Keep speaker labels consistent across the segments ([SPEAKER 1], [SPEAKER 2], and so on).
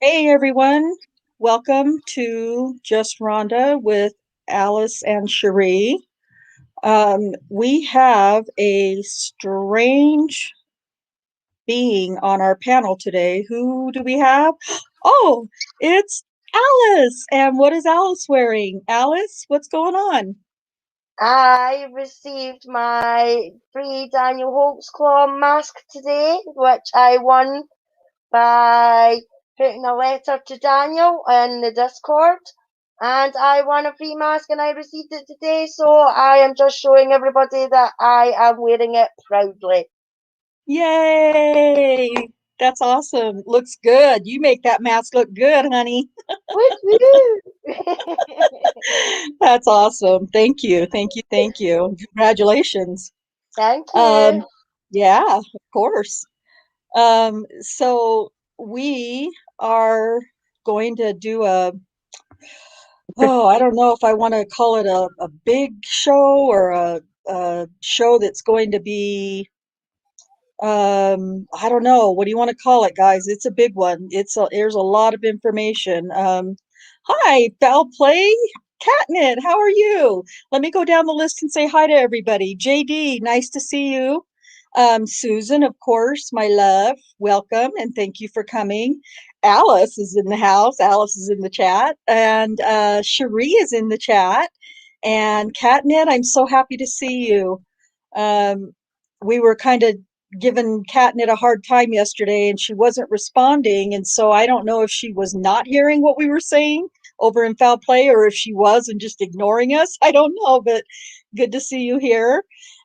[SPEAKER 1] Hey everyone, welcome to Just Rhonda with Alice and Cherie. We have a strange being on our panel today. Who do we have? Oh, it's Alice. And what is Alice wearing? Alice, what's going on?
[SPEAKER 2] I received my free Daniel Holtzclaw mask today, which I won by putting a letter to Daniel in the Discord. And I won a free mask and I received it today, so I am just showing everybody that I am wearing it proudly.
[SPEAKER 1] Yay! That's awesome. Looks good. You make that mask look good, honey.
[SPEAKER 2] Woo!
[SPEAKER 1] That's awesome. Thank you. Thank you. Thank you. Congratulations.
[SPEAKER 2] Thank
[SPEAKER 1] Um,
[SPEAKER 2] you.
[SPEAKER 1] yeah, of course. So we are going to do I don't know if I want to call it a big show or a show that's going to be, I don't know. What do you want to call it, guys? It's a big one. There's a lot of information. Hi, Foul Play, Catnip, how are you? Let me go down the list and say hi to everybody. JD, nice to see you. Susan, of course, my love, welcome and thank you for coming. Alice is in the house. Alice is in the chat, and Cherie is in the chat. And Catnip, I'm so happy to see you. Um, we were kind of giving Catnip a hard time yesterday, and she wasn't responding. And so I don't know if she was not hearing what we were saying over in Foul Play or if she was and just ignoring us. I don't know, but good to see you here.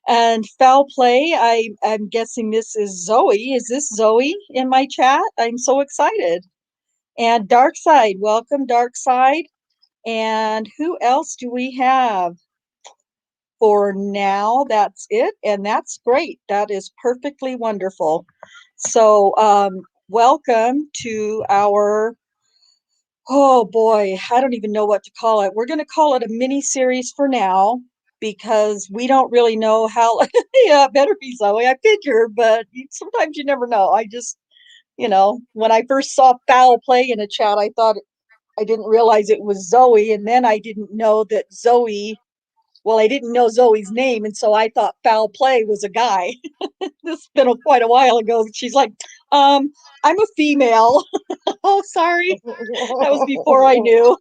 [SPEAKER 1] And Foul Play, I'm guessing this is Zoe. Is this Zoe in my chat? I'm so excited. And Dark Side, welcome, Dark Side. And who else do we have? For now, that's it, and that's great. That is perfectly wonderful. So, welcome to our, oh boy, I don't even know what to call it. We're going to call it a mini series for now because we don't really know how. Yeah, it better be Zoe. I figure, but sometimes you never know. When I first saw Foul Play in a chat, I thought I didn't realize it was Zoe, and then I didn't know that Zoe, well, I didn't know Zoe's name, and so I thought Foul Play was a guy. This has been quite a while ago. She's like, um, I'm a female. Oh, sorry. That was before I knew.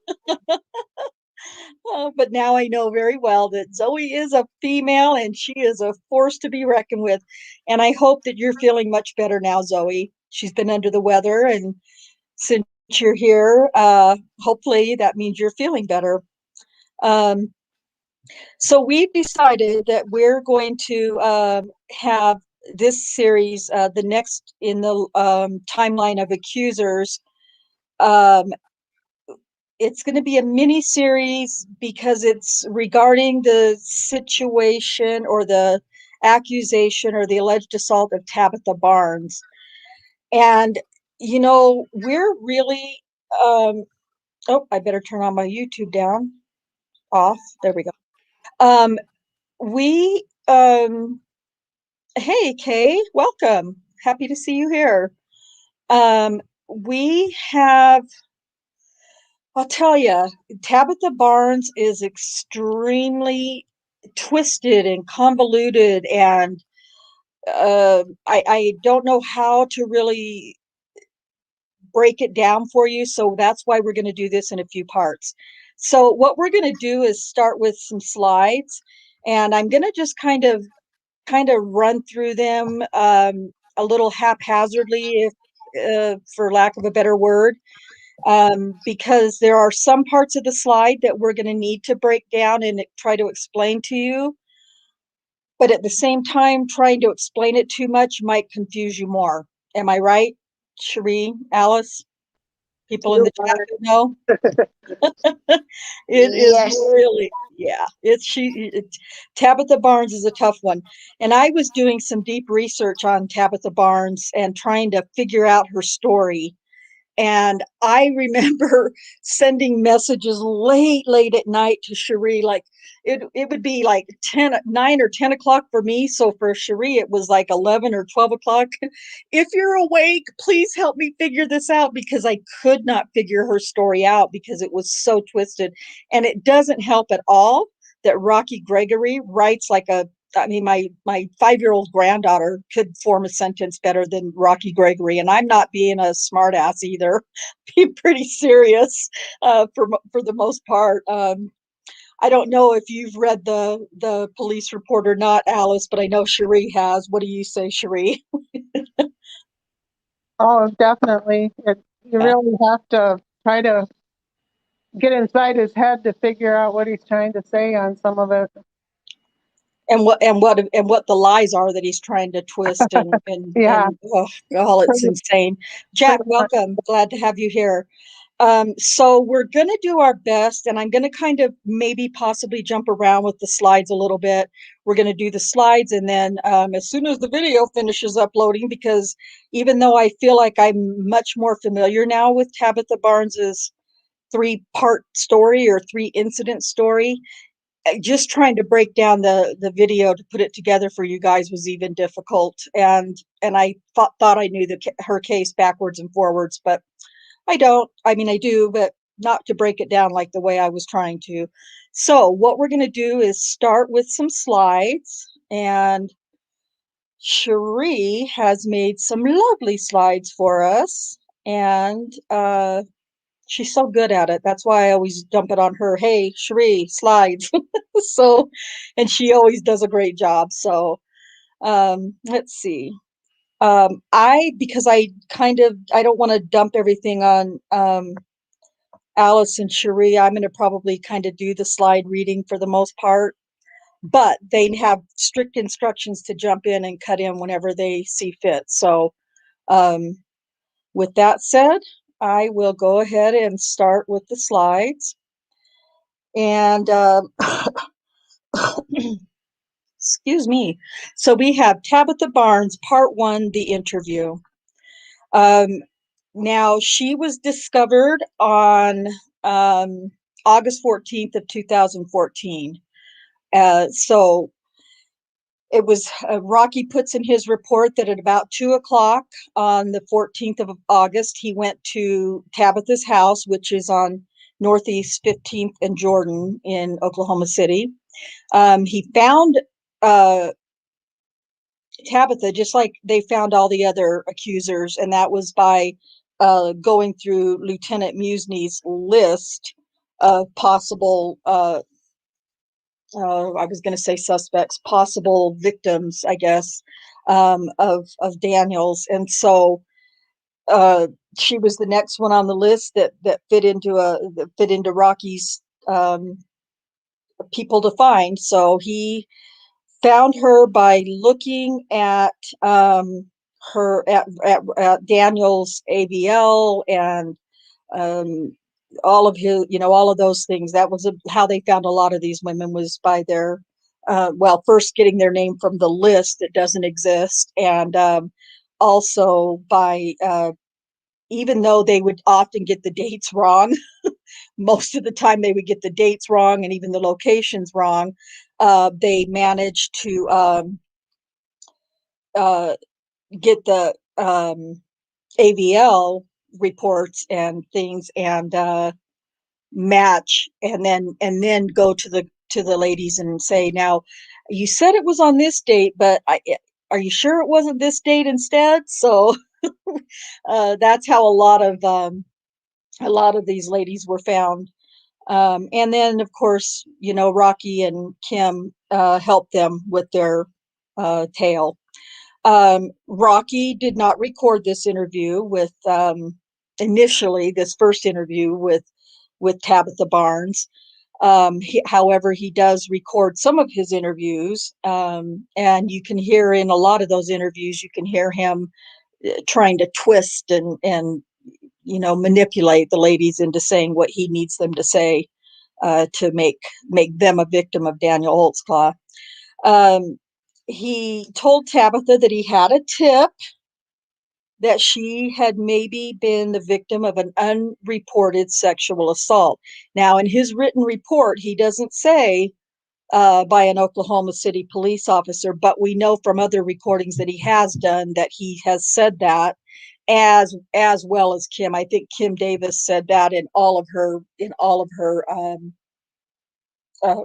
[SPEAKER 1] But now I know very well that Zoe is a female and she is a force to be reckoned with. And I hope that you're feeling much better now, Zoe. She's been under the weather, and since you're here, hopefully that means you're feeling better. Um, So we've decided that we're going to have this series, the next in the timeline of accusers. Um, it's going to be a mini series because it's regarding the situation or the accusation or the alleged assault of Tabitha Barnes. And, we're really, oh, I better turn on my YouTube down, off. There we go. Um, we Hey, Kay, welcome. Happy to see you here. We have, I'll tell you, Tabitha Barnes is extremely twisted and convoluted, and I don't know how to really break it down for you. So that's why we're going to do this in a few parts. So, what we're going to do is start with some slides, and I'm going to just kind of run through them a little haphazardly, if for lack of a better word, because there are some parts of the slide that we're going to need to break down and try to explain to you. But at the same time, trying to explain it too much might confuse you more. Am I right, Cherie, Alice? People in
[SPEAKER 2] You
[SPEAKER 1] the chat
[SPEAKER 2] are.
[SPEAKER 1] who know? It is
[SPEAKER 2] Yes.
[SPEAKER 1] really, yeah, Tabitha Barnes is a tough one. And I was doing some deep research on Tabitha Barnes and trying to figure out her story. And I remember sending messages late at night to Cherie. Like it would be like 9 or 10 o'clock for me. So for Cherie, it was like 11 or 12 o'clock. If you're awake, please help me figure this out, because I could not figure her story out because it was so twisted. And it doesn't help at all that Rocky Gregory writes like a, I mean, my 5-year-old granddaughter could form a sentence better than Rocky Gregory, and I'm not being a smartass either. Being pretty serious for the most part. I don't know if you've read the police report or not, Alice, but I know Cherie has. What do you say, Cherie?
[SPEAKER 3] Oh, definitely. You
[SPEAKER 1] Yeah.
[SPEAKER 3] really have to try to get inside his head to figure out what he's trying to say on some of it.
[SPEAKER 1] And what the lies are that he's trying to twist
[SPEAKER 3] Yeah,
[SPEAKER 1] and oh, it's
[SPEAKER 3] pretty,
[SPEAKER 1] insane. Jack,
[SPEAKER 3] pretty much.
[SPEAKER 1] welcome. Glad to have you here. So we're going to do our best, and I'm going to kind of maybe possibly jump around with the slides a little bit. We're going to do the slides, and then as soon as the video finishes uploading, because even though I feel like I'm much more familiar now with Tabitha Barnes's 3-part story or 3-incident story, just trying to break down the video to put it together for you guys was even difficult. And I thought I knew her case backwards and forwards, but I don't. I mean, I do, but not to break it down like the way I was trying to. So what we're going to do is start with some slides, and Cherie has made some lovely slides for us, and she's so good at it. That's why I always dump it on her. Hey, Cherie, slides. So, and she always does a great job. So, let's see. Because I don't want to dump everything on Alice and Cherie. I'm going to probably kind of do the slide reading for the most part, but they have strict instructions to jump in and cut in whenever they see fit. So, um, with that said, I will go ahead and start with the slides. And excuse me. So we have Tabitha Barnes, part 1, the interview. Um, Now, she was discovered on August 14th of 2014. So it was Rocky puts in his report that at about 2 o'clock on the 14th of August, he went to Tabitha's house, which is on Northeast 15th and Jordan in Oklahoma City. He found uh, Tabitha, just like they found all the other accusers, and that was by going through Lieutenant Musney's list of possible, I was going to say suspects, possible victims, I guess, of Daniels. And so uh, she was the next one on the list that fit into Rocky's people to find. So he found her by looking at at Daniel's AVL and um, all of his, all of those things. That was how they found a lot of these women, was by their, well, first getting their name from the list that doesn't exist, and also by, even though they would often get the dates wrong, most of the time they would get the dates wrong and even the locations wrong. They managed to uh, get the AVL reports and things and match, and then go to the ladies and say, now, you said it was on this date, but are you sure it wasn't this date instead? So that's how a lot of these ladies were found. And then, of course, Rocky and Kim helped them with their tale. Rocky did not record this interview with, initially, this first interview with Tabitha Barnes. However, he does record some of his interviews, and you can hear in a lot of those interviews, you can hear him trying to twist and manipulate the ladies into saying what he needs them to say to make them a victim of Daniel Holtzclaw. Um, he told Tabitha that he had a tip that she had maybe been the victim of an unreported sexual assault. Now, in his written report, he doesn't say by an Oklahoma City police officer, but we know from other recordings that he has done that he has said that, as well as Kim. I think Kim Davis said that in all of her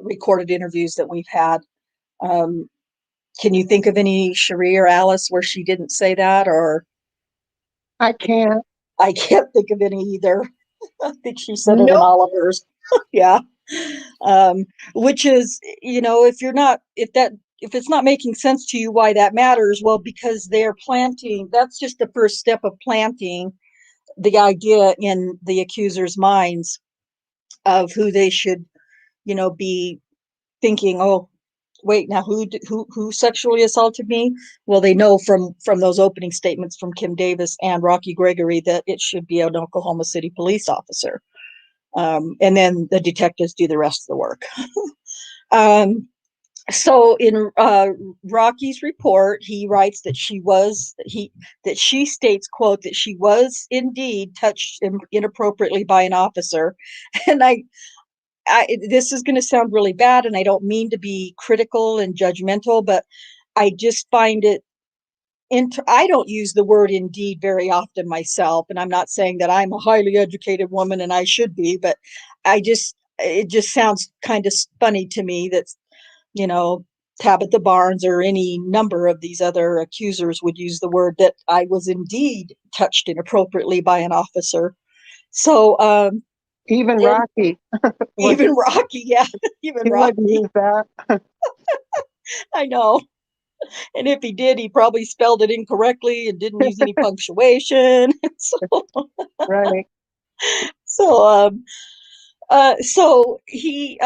[SPEAKER 1] recorded interviews that we've had. Um, can you think of any, Cherie or Alice, where she didn't say that? Or
[SPEAKER 3] I can't.
[SPEAKER 1] I can't think of any either. I think she said it in
[SPEAKER 3] Nope.
[SPEAKER 1] all of hers. Yeah. um, which is, if it's not making sense to you why that matters, well, because they're planting, that's just the first step of planting the idea in the accusers' minds of who they should, be thinking, oh, wait, now who sexually assaulted me? Well, they know from those opening statements from Kim Davis and Rocky Gregory that it should be an Oklahoma City police officer. And then the detectives do the rest of the work. um, so in Rocky's report, he writes that she states, quote, that she was indeed touched inappropriately by an officer. And this is going to sound really bad, and I don't mean to be critical and judgmental, but I just find it. I don't use the word indeed very often myself, and I'm not saying that I'm a highly educated woman and I should be, but it just sounds kind of funny to me that, you know, Tabitha Barnes or any number of these other accusers would use the word that I was indeed touched inappropriately by an officer. So
[SPEAKER 3] Even
[SPEAKER 1] then
[SPEAKER 3] Rocky would
[SPEAKER 1] even Rocky, yeah, even
[SPEAKER 3] he wouldn't
[SPEAKER 1] Rocky,
[SPEAKER 3] use that.
[SPEAKER 1] I know. And if he did, he probably spelled it incorrectly and didn't use any punctuation.
[SPEAKER 3] Right.
[SPEAKER 1] So, so he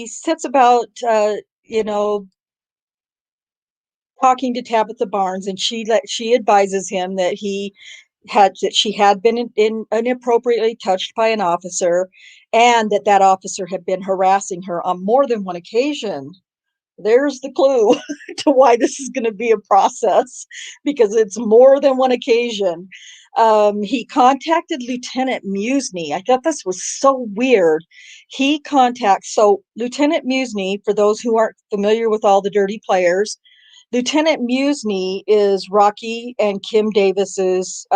[SPEAKER 1] sets about, you know, talking to Tabitha Barnes, and she advises him that she had been inappropriately touched by an officer, and that officer had been harassing her on more than one occasion. There's the clue to why this is going to be a process, because it's more than one occasion. He contacted Lieutenant Musney. I thought this was so weird. So Lieutenant Musney, for those who aren't familiar with all the dirty players, Lieutenant Musney is Rocky and Kim Davis's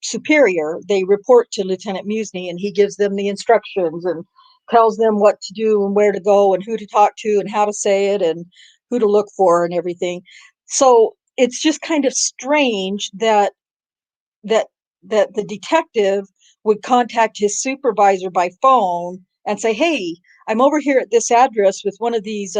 [SPEAKER 1] superior. They report to Lieutenant Musney, and he gives them the instructions and tells them what to do and where to go and who to talk to and how to say it and who to look for and everything. So it's just kind of strange that that the detective would contact his supervisor by phone and say, "Hey, I'm over here at this address with one of these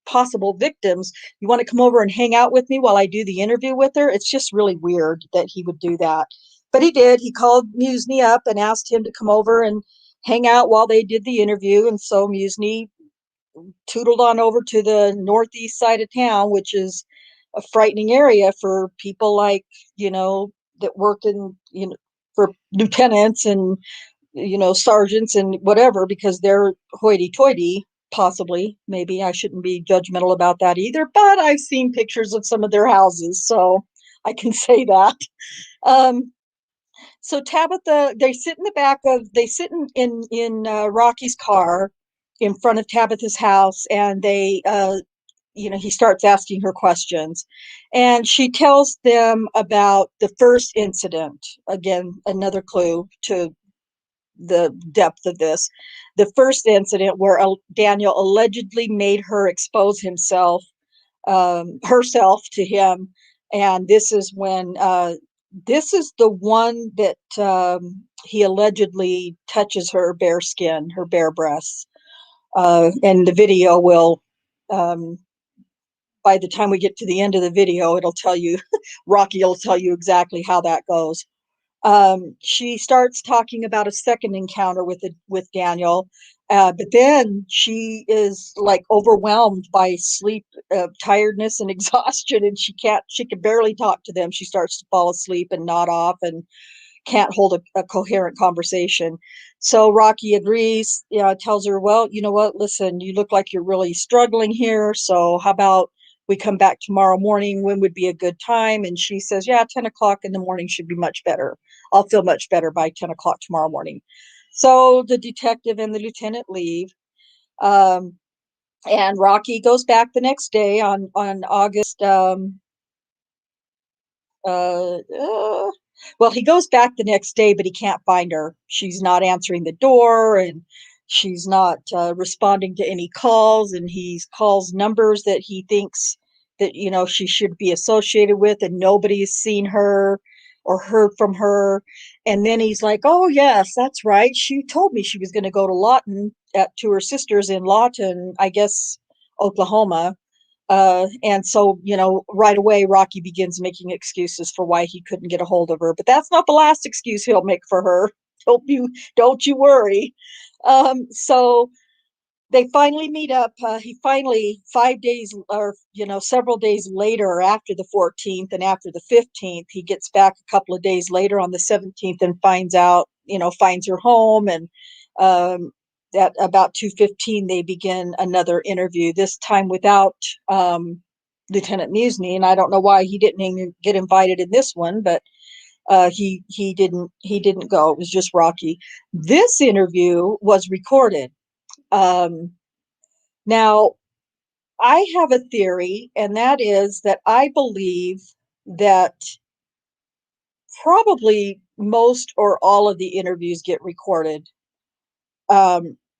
[SPEAKER 1] possible victims. You want to come over and hang out with me while I do the interview with her?" It's just really weird that he would do that. But he did. He called Musney up and asked him to come over and hang out while they did the interview. And so Musney tootled on over to the northeast side of town, which is a frightening area for people like, that work in, for lieutenants and, sergeants and whatever, because they're hoity toity. Possibly, maybe I shouldn't be judgmental about that either, but I've seen pictures of some of their houses, so I can say that. Um, so Tabitha, they sit in Rocky's car in front of Tabitha's house, and he starts asking her questions, and she tells them about the first incident. Again, another clue to the depth of this. The first incident where Daniel allegedly made her expose herself to him, and this is the one that he allegedly touches her bare skin, her bare breasts, and the video will. By the time we get to the end of the video, it'll tell you, Rocky will tell you exactly how that goes. She starts talking about a second encounter with Daniel, but then she is like overwhelmed by sleep, tiredness, and exhaustion, and she can barely talk to them. She starts to fall asleep and nod off, and can't hold a coherent conversation. So Rocky agrees, tells her, well, you know what, listen, you look like you're really struggling here. So how about we come back tomorrow morning. When would be a good time? And she says, yeah, 10 o'clock in the morning should be much better. I'll feel much better by 10 o'clock tomorrow morning. So the detective and the lieutenant leave. And Rocky goes back the next day on August uh, uh, well, he goes back the next day, but he can't find her. She's not answering the door, and she's not responding to any calls, and he calls numbers that he thinks that she should be associated with, and nobody's seen her or heard from her. And then he's like, oh yes, that's right, she told me she was going to go to Lawton, to her sister's in Lawton, I guess, Oklahoma. And so, right away, Rocky begins making excuses for why he couldn't get a hold of her. But that's not the last excuse he'll make for her. Don't you worry. So they finally meet up. He finally, 5 days or several days later, after the 14th and after the 15th, he gets back a couple of days later on the 17th and finds her home. And at about 2:15, they begin another interview, this time without Lieutenant Musney. And I don't know why he didn't even get invited in this one, but he didn't go. It was just Rocky. This interview was recorded. Now, I have a theory, and that is that I believe that probably most or all of the interviews get recorded.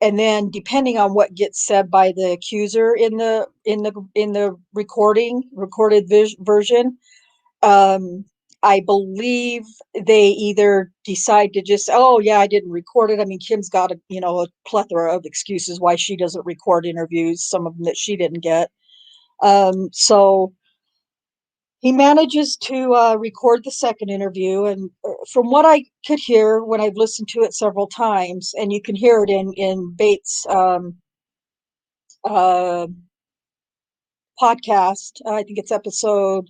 [SPEAKER 1] And then, depending on what gets said by the accuser in the recorded version, um, I believe they either decide to just, oh yeah, I didn't record it. I mean, Kim's got a plethora of excuses why she doesn't record interviews, some of them that she didn't get. So he manages to record the second interview, and from what I could hear when I've listened to it several times, and you can hear it in Bates' uh, podcast, I think it's episode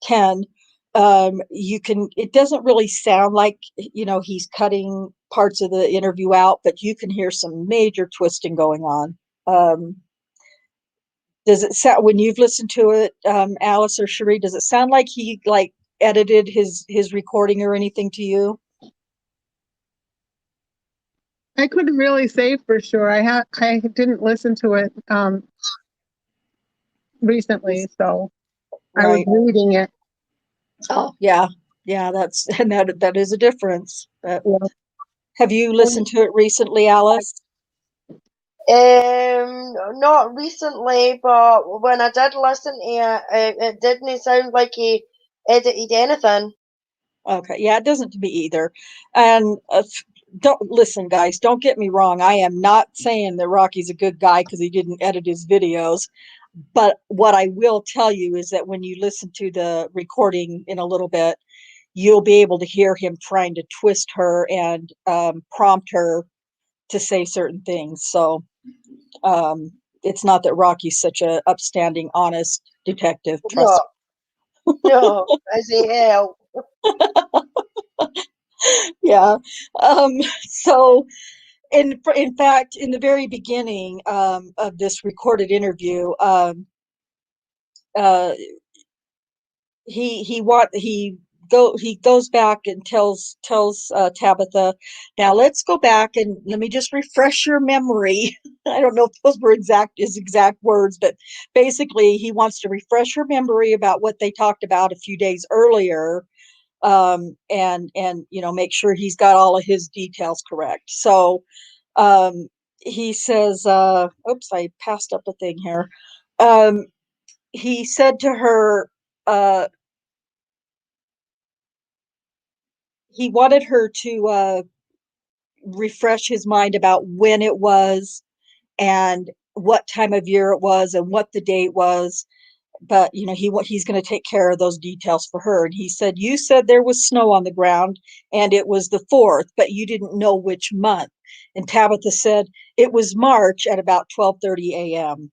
[SPEAKER 1] 10. It doesn't really sound like he's cutting parts of the interview out, but you can hear some major twisting going on. Does it sound, when you've listened to it, Alice or Cherie, does it sound like he edited his recording or anything to you?
[SPEAKER 3] I couldn't really say for sure. I didn't listen to it recently, so I was
[SPEAKER 1] Right.
[SPEAKER 3] reading it.
[SPEAKER 1] Oh, yeah. Yeah, and that is a difference. But
[SPEAKER 3] Yeah.
[SPEAKER 1] have you listened to it recently, Alice?
[SPEAKER 2] Not recently, but when I did listen to it didn't sound like he edited anything.
[SPEAKER 1] Okay, yeah, it doesn't to me either. And don't listen, guys. Don't get me wrong. I am not saying that Rocky's a good guy because he didn't edit his videos. But what I will tell you is that when you listen to the recording in a little bit, you'll be able to hear him trying to twist her and prompt her to say certain things. So um, it's not that Rocky's such a upstanding, honest detective. Trust.
[SPEAKER 2] No, no, as he hell.
[SPEAKER 1] Yeah. So in fact, in the very beginning of this recorded interview, uh, he goes back and tells Tabitha, now let's go back and let me just refresh your memory. I don't know if those were his exact words, but basically he wants to refresh her memory about what they talked about a few days earlier, and make sure he's got all of his details correct. So um, he says, oops, I passed up a thing here. Um, he said to her, uh, he wanted her to refresh his mind about when it was and what time of year it was and what the date was. But he's going to take care of those details for her. And he said, you said there was snow on the ground and it was the 4th, but you didn't know which month. And Tabitha said it was March at about 12:30 a.m.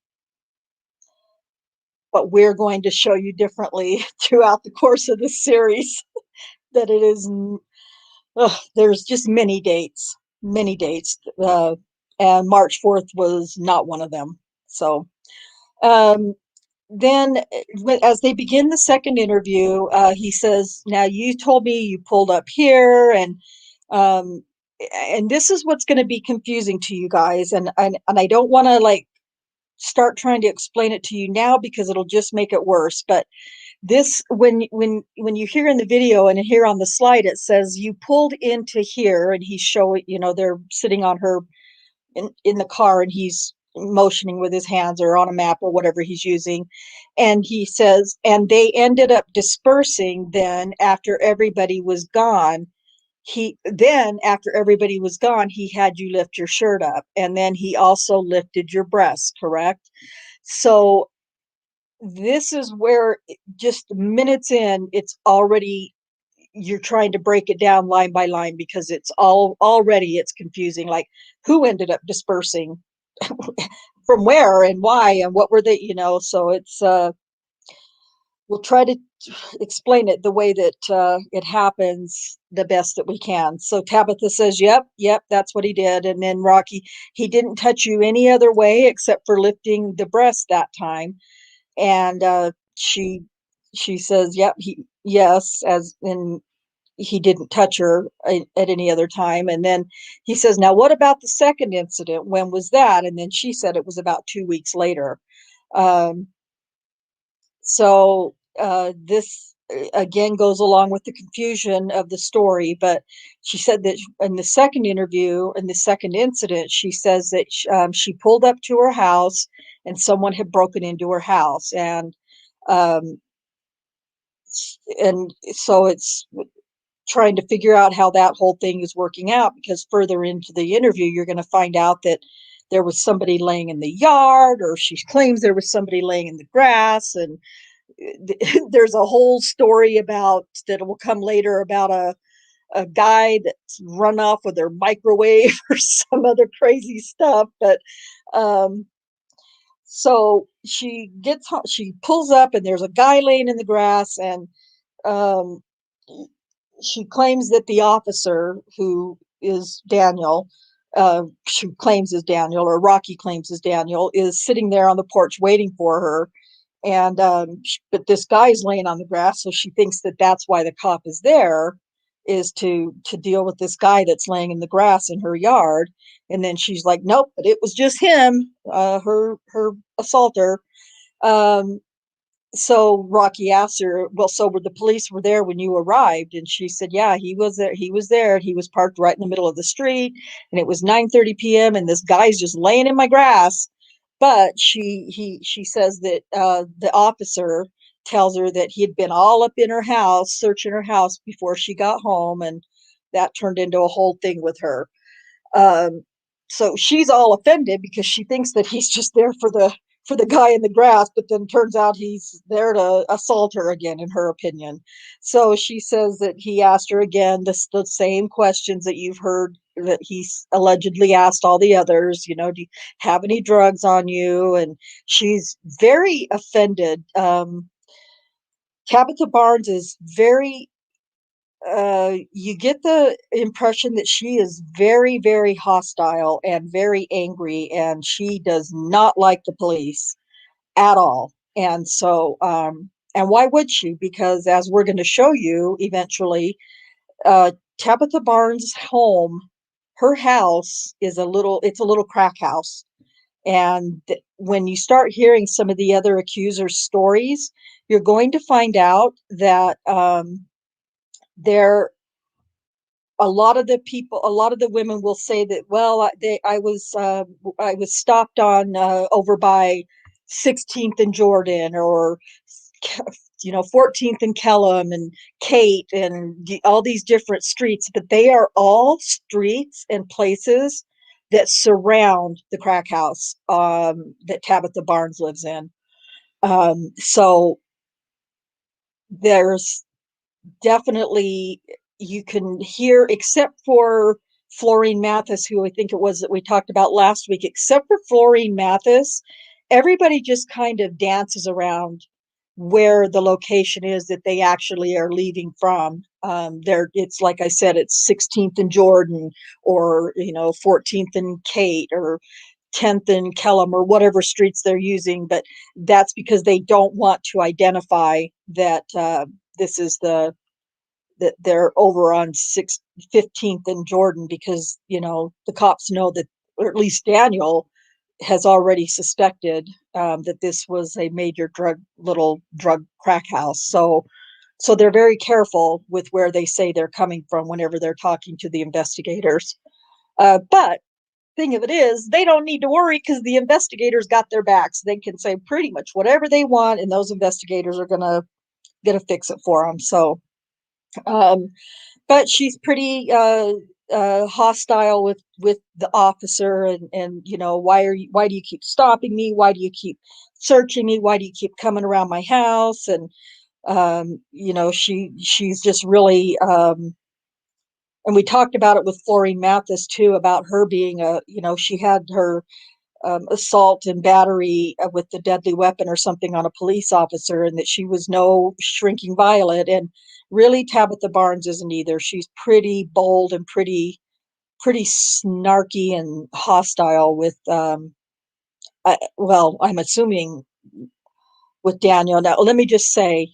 [SPEAKER 1] But we're going to show you differently throughout the course of the series that it is. There's just many dates, and March 4th was not one of them. So um, then as they begin the second interview, he says, now you told me you pulled up here, um, and this is what's going to be confusing to you guys. And I don't want to like start trying to explain it to you now because it'll just make it worse. But this, when you hear in the video and here on the slide, it says you pulled into here, and he's showing, they're sitting on her in the car, and he's motioning with his hands or on a map or whatever he's using. And he says, and they ended up dispersing then after everybody was gone. After everybody was gone, he had you lift your shirt up, and then he also lifted your breast, correct? So this is where just minutes in, it's already, you're trying to break it down line by line because it's confusing, like who ended up dispersing from where and why and what were they, so it's we'll try to explain it the way that it happens the best that we can. So Tabitha says, yep, that's what he did. And then Rocky, he didn't touch you any other way except for lifting the breast that time. And she says, yep, yes, as in he didn't touch her at any other time. And then he says, now what about the second incident? When was that? And then she said it was about 2 weeks later. Um, so this again goes along with the confusion of the story. But she said that in the second interview, in the second incident, she says that she pulled up to her house and someone had broken into her house. Um, and so it's trying to figure out how that whole thing is working out, because further into the interview, you're going to find out that there was somebody laying in the yard, or she claims there was somebody laying in the grass. And there's a whole story about that will come later about a guy that's run off with their microwave or some other crazy stuff. But um, so she pulls up, and there's a guy laying in the grass, and um, she claims that the officer, who is Daniel, she claims is Daniel, or Rocky claims is Daniel, is sitting there on the porch waiting for her. And but this guy's laying on the grass, so she thinks that that's why the cop is there, is to deal with this guy that's laying in the grass in her yard. And then she's like, nope, but it was just him, her assaulter. Um, so Rocky asked her, well, so were the police were there when you arrived? And she said, yeah, he was there. He was there. He was parked right in the middle of the street, and it was 9:30 p.m. and this guy's just laying in my grass. But she says that the officer tells her that he had been all up in her house, searching her house before she got home, and that turned into a whole thing with her. Um, so she's all offended because she thinks that he's just there for the guy in the grass, but then turns out he's there to assault her again, in her opinion. So she says that he asked her again the same questions that you've heard that he's allegedly asked all the others. Do you have any drugs on you? And she's very offended. Tabitha Barnes is very you get the impression that she is very, very hostile and very angry, and she does not like the police at all. And so, and why would she? Because as we're going to show you eventually, Tabitha Barnes' home, her house it's a little crack house. And when you start hearing some of the other accusers' stories, you're going to find out that they're a lot of the women will say that, well, I was stopped on over by 16th and Jordan, or 14th and Kellum and Kate, and all these different streets, but they are all streets and places that surround the crack house that Tabitha Barnes lives in. So there's definitely, you can hear, except for Florine Mathis, who I think it was that we talked about last week, except for Florine Mathis, everybody just kind of dances around where the location is that they actually are leaving from. It's like I said, it's 16th and Jordan, or 14th and Kate, or 10th and Kellum or whatever streets they're using, but that's because they don't want to identify that this is that they're over on 15th and Jordan, because the cops know that, or at least Daniel has already suspected that this was a major little drug crack house. So they're very careful with where they say they're coming from whenever they're talking to the investigators. But thing of it is, they don't need to worry because the investigators got their backs. They can say pretty much whatever they want, and those investigators are gonna fix it for them. So, um, but she's pretty hostile with the officer, and why do you keep stopping me? Why do you keep searching me? Why do you keep coming around my house? And she's just really and we talked about it with Florine Mathis too, about her being she had her assault and battery with the deadly weapon or something on a police officer, and that she was no shrinking violet. And really, Tabitha Barnes isn't either. She's pretty bold and pretty snarky and hostile with I'm assuming with Daniel. Now, let me just say,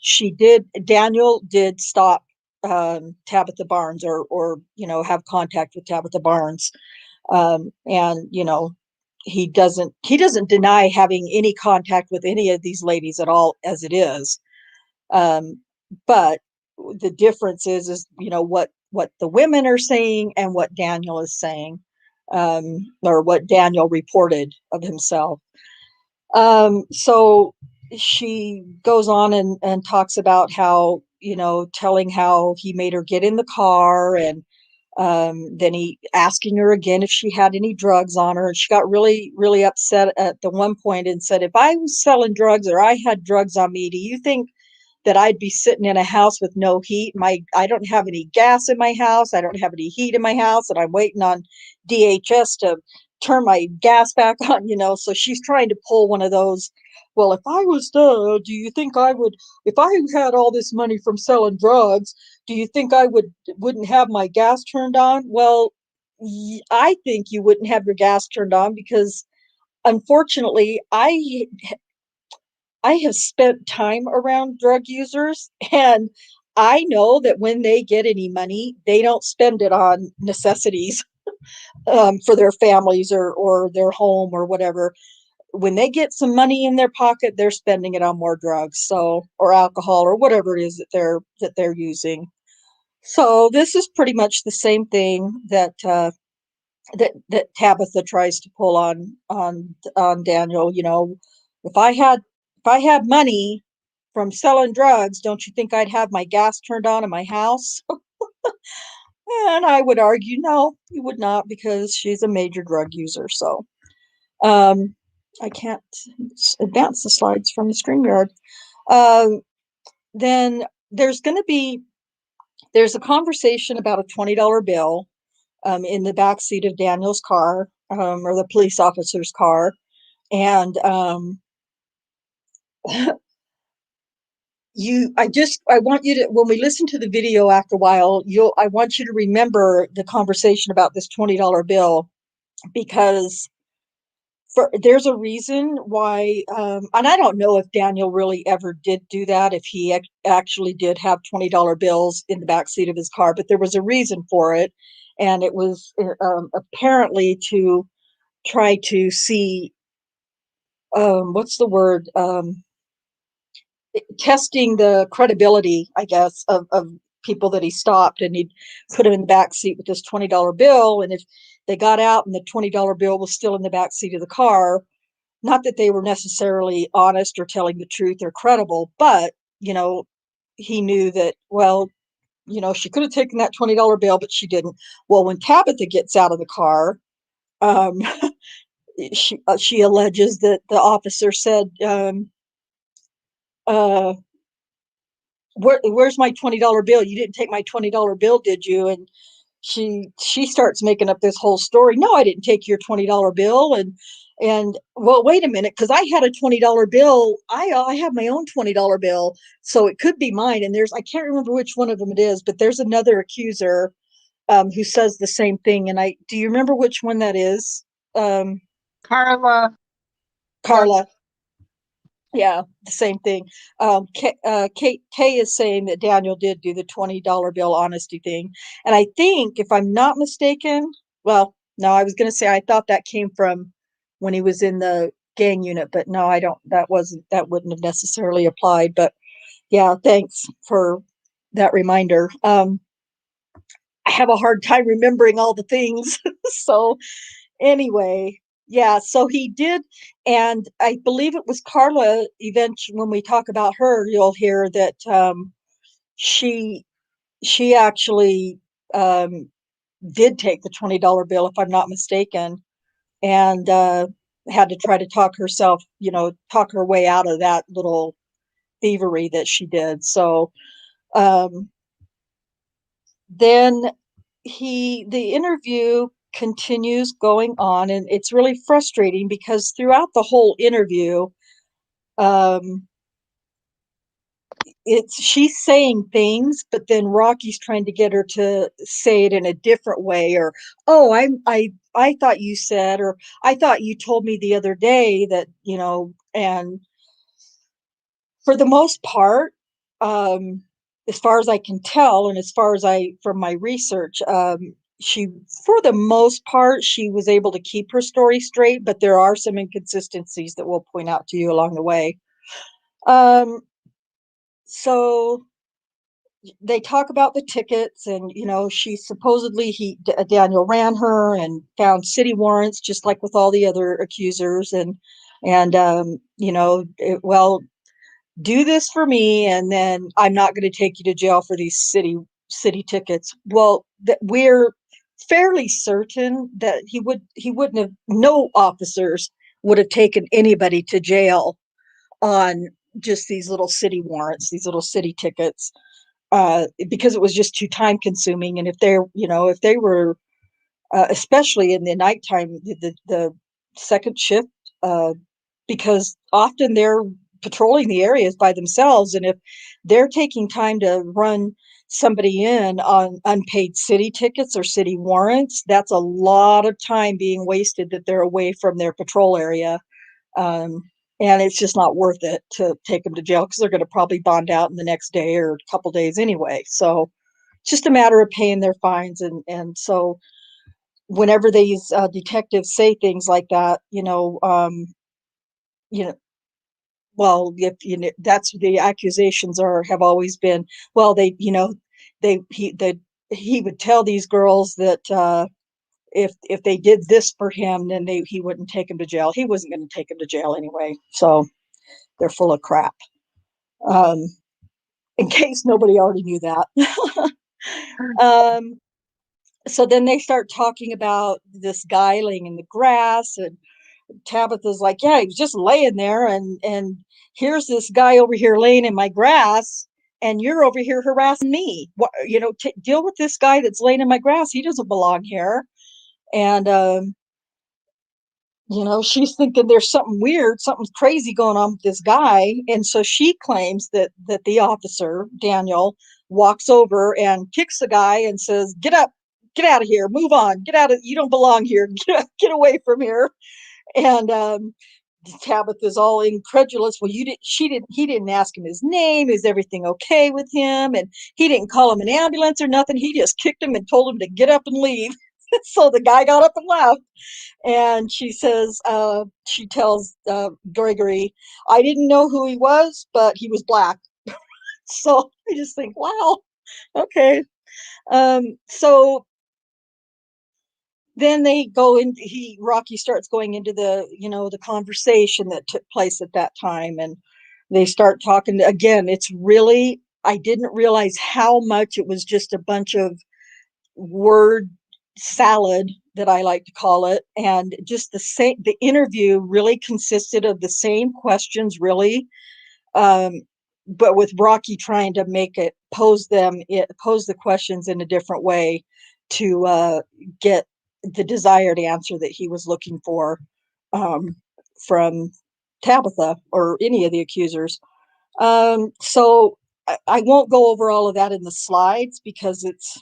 [SPEAKER 1] Daniel did stop Tabitha Barnes, or have contact with Tabitha Barnes. And he doesn't deny having any contact with any of these ladies at all as it is. Um, but the difference is what the women are saying and what Daniel is saying, or what Daniel reported of himself. So she goes on and talks about how, telling how he made her get in the car, and then he asking her again if she had any drugs on her. And she got really, really upset at the one point and said, if I was selling drugs or I had drugs on me, do you think that I'd be sitting in a house with no heat? I don't have any gas in my house. I don't have any heat in my house, and I'm waiting on DHS to turn my gas back on. So she's trying to pull one of those. Well, if I was do you think I would, if I had all this money from selling drugs, do you think I wouldn't have my gas turned on? Well, I think you wouldn't have your gas turned on because, unfortunately, I have spent time around drug users, and I know that when they get any money, they don't spend it on necessities for their families or their home or whatever. When they get some money in their pocket, they're spending it on more drugs, or alcohol or whatever it is that they're using. So this is pretty much the same thing that Tabitha tries to pull on Daniel. If I had if I had money from selling drugs, don't you think I'd have my gas turned on in my house? And I would argue, no, you would not, because she's a major drug user. So um, I can't advance the slides from the StreamYard. Um, then there's a conversation about a $20 bill in the back seat of Daniel's car, or the police officer's car. And I want you to, when we listen to the video after a while, I want you to remember the conversation about this $20 bill, because there's a reason why, and I don't know if Daniel really ever did do that, if he actually did have $20 bills in the back seat of his car, but there was a reason for it. And it was apparently to try to see, what's the word, testing the credibility, I guess, of people that he stopped, and he'd put them in the back seat with this $20 bill. And if they got out and the $20 bill was still in the back seat of the car, not that they were necessarily honest or telling the truth or credible, but he knew that, well, she could have taken that $20 bill, but she didn't. Well, when Tabitha gets out of the car, um, she alleges that the officer said, uh, where's my $20 bill? You didn't take my $20 bill, did you? And she starts making up this whole story. No, I didn't take your $20 bill. And well, wait a minute, because I had a $20 bill. I have my own $20 bill, so it could be mine. And I can't remember which one of them it is, but there's another accuser who says the same thing. And do you remember which one that is?
[SPEAKER 3] Carla.
[SPEAKER 1] Carla. Yeah, the same thing. Kay is saying that Daniel did do the $20 bill honesty thing. And I think, if I'm not mistaken, well, no, I was going to say I thought that came from when he was in the gang unit, but no, I don't, that wouldn't have necessarily applied. But yeah, thanks for that reminder. I have a hard time remembering all the things. So anyway, yeah, so he did, and I believe it was Carla. Eventually, when we talk about her, you'll hear that she she actually did take the $20 bill, if I'm not mistaken, and had to try to talk herself, talk her way out of that little thievery that she did. So um, then the interview continues going on, and it's really frustrating because throughout the whole interview, um it's she's saying things, but then Rocky's trying to get her to say it in a different way, or, oh, I thought you said, or I thought you told me the other day that, and for the most part, um, as far as I can tell, and as far as I from my research, she for the most part she was able to keep her story straight, but there are some inconsistencies that we'll point out to you along the way. Um, so they talk about the tickets, and she supposedly Daniel ran her and found city warrants, just like with all the other accusers, and well, do this for me, and then I'm not going to take you to jail for these city tickets. Well, that we're fairly certain that he wouldn't have, no officers would have taken anybody to jail on just these little city warrants, these little city tickets, because it was just too time consuming. And if they were, especially in the nighttime, the second shift, uh, because often they're patrolling the areas by themselves. And if they're taking time to run somebody in on unpaid city tickets or city warrants, that's a lot of time being wasted that they're away from their patrol area. Um, and it's just not worth it to take them to jail, because they're going to probably bond out in the next day or a couple days anyway. So it's just a matter of paying their fines. And so whenever these detectives say things like that, you know, well, if that's the accusations have always been, well, he would tell these girls that if they did this for him, then he wouldn't take them to jail. He wasn't going to take them to jail anyway. So they're full of crap. Um, in case nobody already knew that. um, so then they start talking about this guy laying in the grass, and Tabitha's like, yeah, he was just laying there, and here's this guy over here laying in my grass, and you're over here harassing me. What, deal with this guy that's laying in my grass. He doesn't belong here. And she's thinking there's something weird, something crazy going on with this guy. And so she claims that the officer, Daniel, walks over and kicks the guy and says, get up, get out of here, move on, get out of, you don't belong here, get away from here. And Tabitha's all incredulous. Well, he didn't ask him his name. Is everything okay with him? And he didn't call him an ambulance or nothing. He just kicked him and told him to get up and leave. So the guy got up and left. And she tells Gregory, I didn't know who he was, but he was black. So I just think, wow, okay. So then they go in, Rocky starts going into the conversation that took place at that time, and they start talking again. It's really, I didn't realize how much it was just a bunch of word salad, that I like to call it. And just the interview really consisted of the same questions, really, um, but with Rocky trying to pose the questions in a different way to get the desired answer that he was looking for, um, from Tabitha or any of the accusers. So I won't go over all of that in the slides, because it's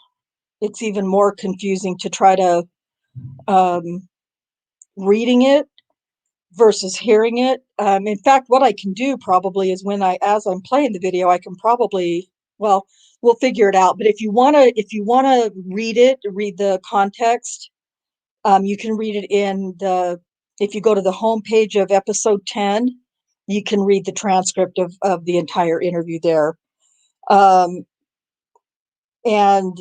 [SPEAKER 1] even more confusing to try to, um, reading it. versus hearing it. In fact, what I can do probably is as I'm playing the video, I can probably, well, we'll figure it out. But if you wanna read the context, you can read it if you go to the homepage of episode 10, you can read the transcript of the entire interview there. Um, and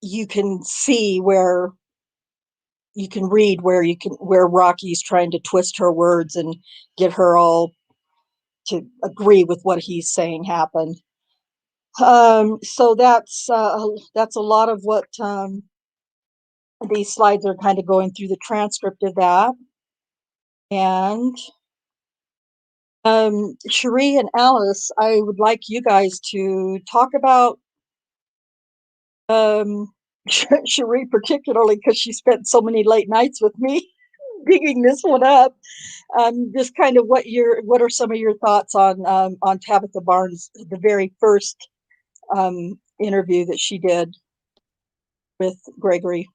[SPEAKER 1] you can see where you can read where Rocky's trying to twist her words and get her all to agree with what he's saying happened. So that's a lot of what these slides are kind of going through the transcript of that. And Cherie and Alice, I would like you guys to talk about Cherie particularly because she spent so many late nights with me digging this one up. Just kind of what are some of your thoughts on Tabitha Barnes, the very first interview that she did with Gregory?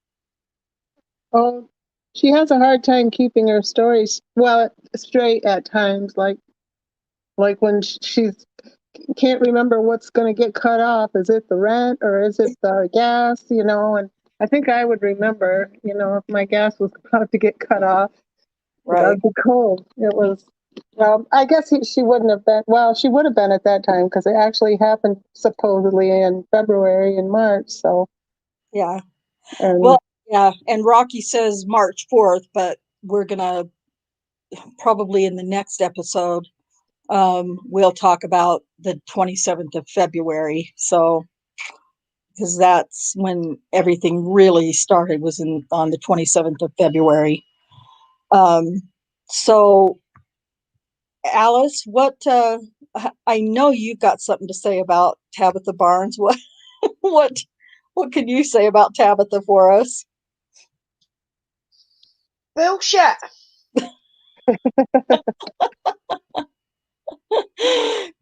[SPEAKER 3] Oh, she has a hard time keeping her stories straight at times. Like when she's can't remember what's going to get cut off. Is it the rent or is it the gas? And I think I would remember. If my gas was about to get cut off,
[SPEAKER 1] Right.
[SPEAKER 3] I'd be cold. It was. Well, I guess she wouldn't have been. Well, she would have been at that time because it actually happened supposedly in February and March. So.
[SPEAKER 1] Yeah.
[SPEAKER 3] And
[SPEAKER 1] Well, yeah. And Rocky says March 4th, but we're gonna probably in the next episode we'll talk about the 27th of February. So because that's when everything really started was on the 27th of February. Um, so Alice, I know you've got something to say about Tabitha Barnes. What what can you say about Tabitha for us?
[SPEAKER 2] Bullshit.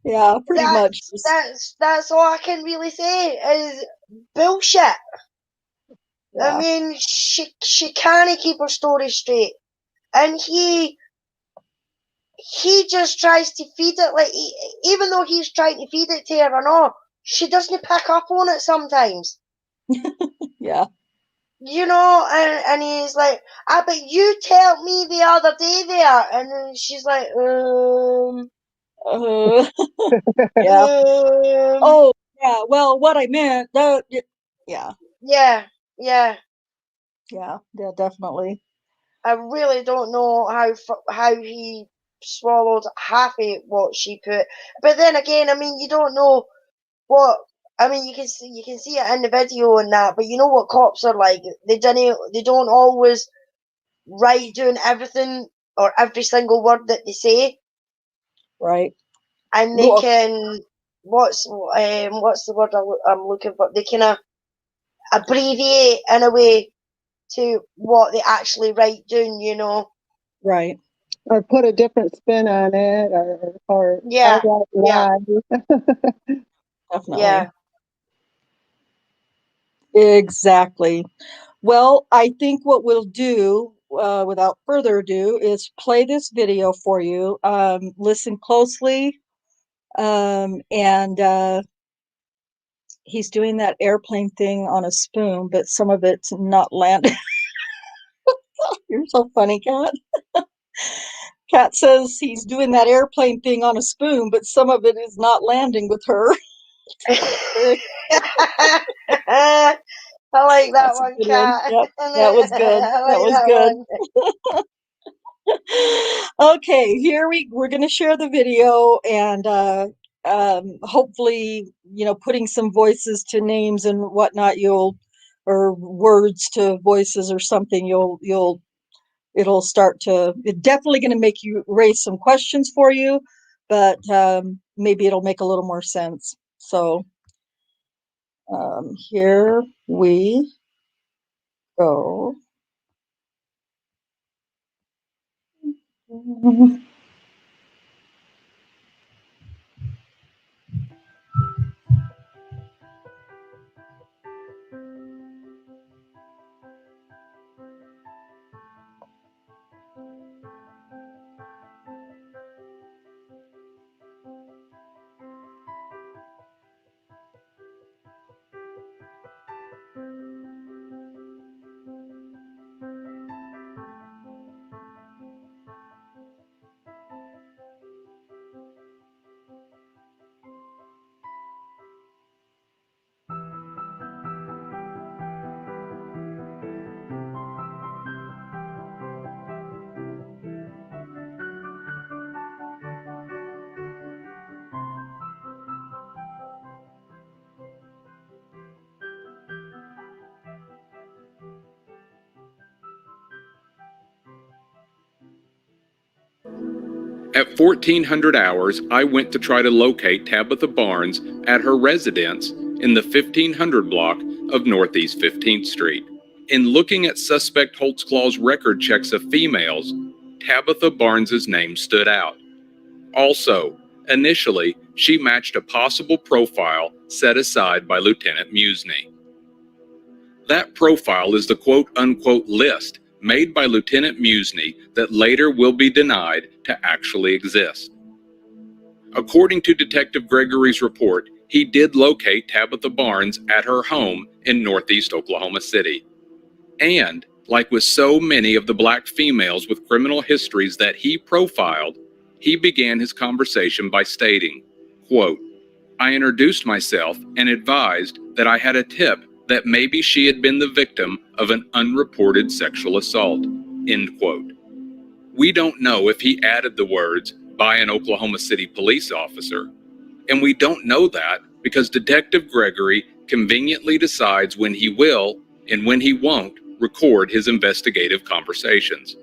[SPEAKER 1] Yeah, pretty much.
[SPEAKER 2] That's all I can really say is bullshit. I
[SPEAKER 1] Yeah,
[SPEAKER 2] mean, she can't keep her story straight, and he just tries to feed it even though he's trying to feed it to her or not, she doesn't pick up on it sometimes.
[SPEAKER 1] yeah.
[SPEAKER 2] And he's like, but you told me the other day there, and then she's like,
[SPEAKER 1] Uh, yeah.
[SPEAKER 2] um,
[SPEAKER 1] Oh, yeah. Well, what I meant, yeah,
[SPEAKER 2] yeah, yeah.
[SPEAKER 1] yeah, definitely.
[SPEAKER 2] I really don't know how he swallowed half of what she put. But then again, I mean, you don't know what. I mean, you can see it in the video and that, but you know what cops are like. They don't always write doing everything or every single word that they say,
[SPEAKER 1] Right.
[SPEAKER 2] and they
[SPEAKER 1] Well,
[SPEAKER 2] can what's the word I'm looking for? They kind of abbreviate in a way to what they actually write down.
[SPEAKER 1] right.
[SPEAKER 3] or put a different spin on it, or
[SPEAKER 2] Yeah,
[SPEAKER 3] outright
[SPEAKER 2] yeah,
[SPEAKER 3] lie.
[SPEAKER 1] Definitely.
[SPEAKER 2] yeah.
[SPEAKER 1] Exactly. Well, I think what we'll do, without further ado, is play this video for you. Listen closely. And he's doing that airplane thing on a spoon, but some of it's not landing. You're so funny, Kat. Kat says he's doing that airplane thing on a spoon, but some of it is not landing with her.
[SPEAKER 2] I like that
[SPEAKER 1] That's a
[SPEAKER 2] one,
[SPEAKER 1] good one.
[SPEAKER 2] Kat.
[SPEAKER 1] Yep, that was good.
[SPEAKER 2] I
[SPEAKER 1] That
[SPEAKER 2] like
[SPEAKER 1] was
[SPEAKER 2] that
[SPEAKER 1] good.
[SPEAKER 2] one.
[SPEAKER 1] Okay, we're going to share the video and hopefully, putting some voices to names and whatnot, or words to voices or something, it's definitely going to make you raise some questions for you, but maybe it'll make a little more sense. So here we go.
[SPEAKER 4] At 1400 hours, I went to try to locate Tabitha Barnes at her residence in the 1500 block of Northeast 15th Street. In looking at suspect Holtzclaw's record checks of females, Tabitha Barnes's name stood out. Also, initially, she matched a possible profile set aside by Lieutenant Musney. That profile is the quote-unquote list made by Lieutenant Musney that later will be denied to actually exist. According to Detective Gregory's report, he did locate Tabitha Barnes at her home in Northeast Oklahoma City. And, like with so many of the black females with criminal histories that he profiled, he began his conversation by stating, quote, "I introduced myself and advised that I had a tip that maybe she had been the victim of an unreported sexual assault," end quote. We don't know if he added the words, "by an Oklahoma City police officer," and we don't know that because Detective Gregory conveniently decides when he will and when he won't record his investigative conversations.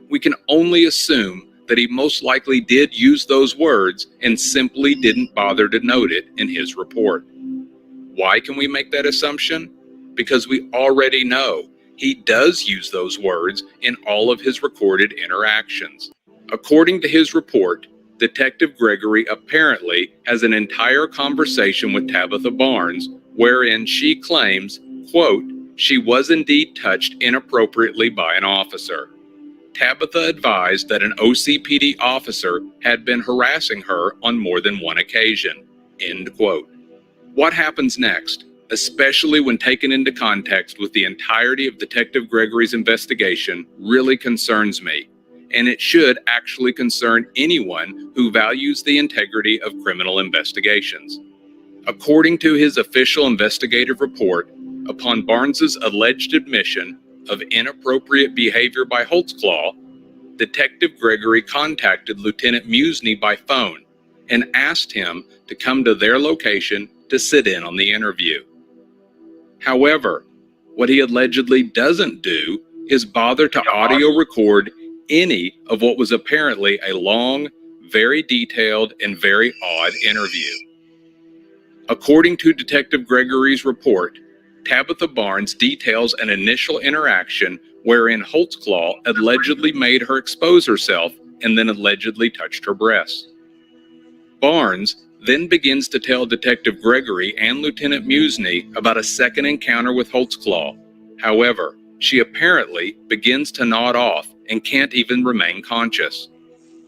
[SPEAKER 4] We can only assume that he most likely did use those words and simply didn't bother to note it in his report. Why can we make that assumption? Because we already know he does use those words in all of his recorded interactions. According to his report, Detective Gregory apparently has an entire conversation with Tabitha Barnes wherein she claims, quote, she was indeed touched inappropriately by an officer. Tabitha advised that an OCPD officer had been harassing her on more than one occasion, end quote. What happens next, especially when taken into context with the entirety of Detective Gregory's investigation, really concerns me, and it should actually concern anyone who values the integrity of criminal investigations. According to his official investigative report, upon Barnes's alleged admission of inappropriate behavior by Holtzclaw, Detective Gregory contacted Lieutenant Musney by phone and asked him to come to their location to sit in on the interview. However, what he allegedly doesn't do is bother to audio record any of what was apparently a long, very detailed, and very odd interview. According to Detective Gregory's report, Tabitha Barnes details an initial interaction wherein Holtzclaw allegedly made her expose herself and then allegedly touched her breasts. Barnes then begins to tell Detective Gregory and Lieutenant Musney about a second encounter with Holtzclaw. However, she apparently begins to nod off and can't even remain conscious.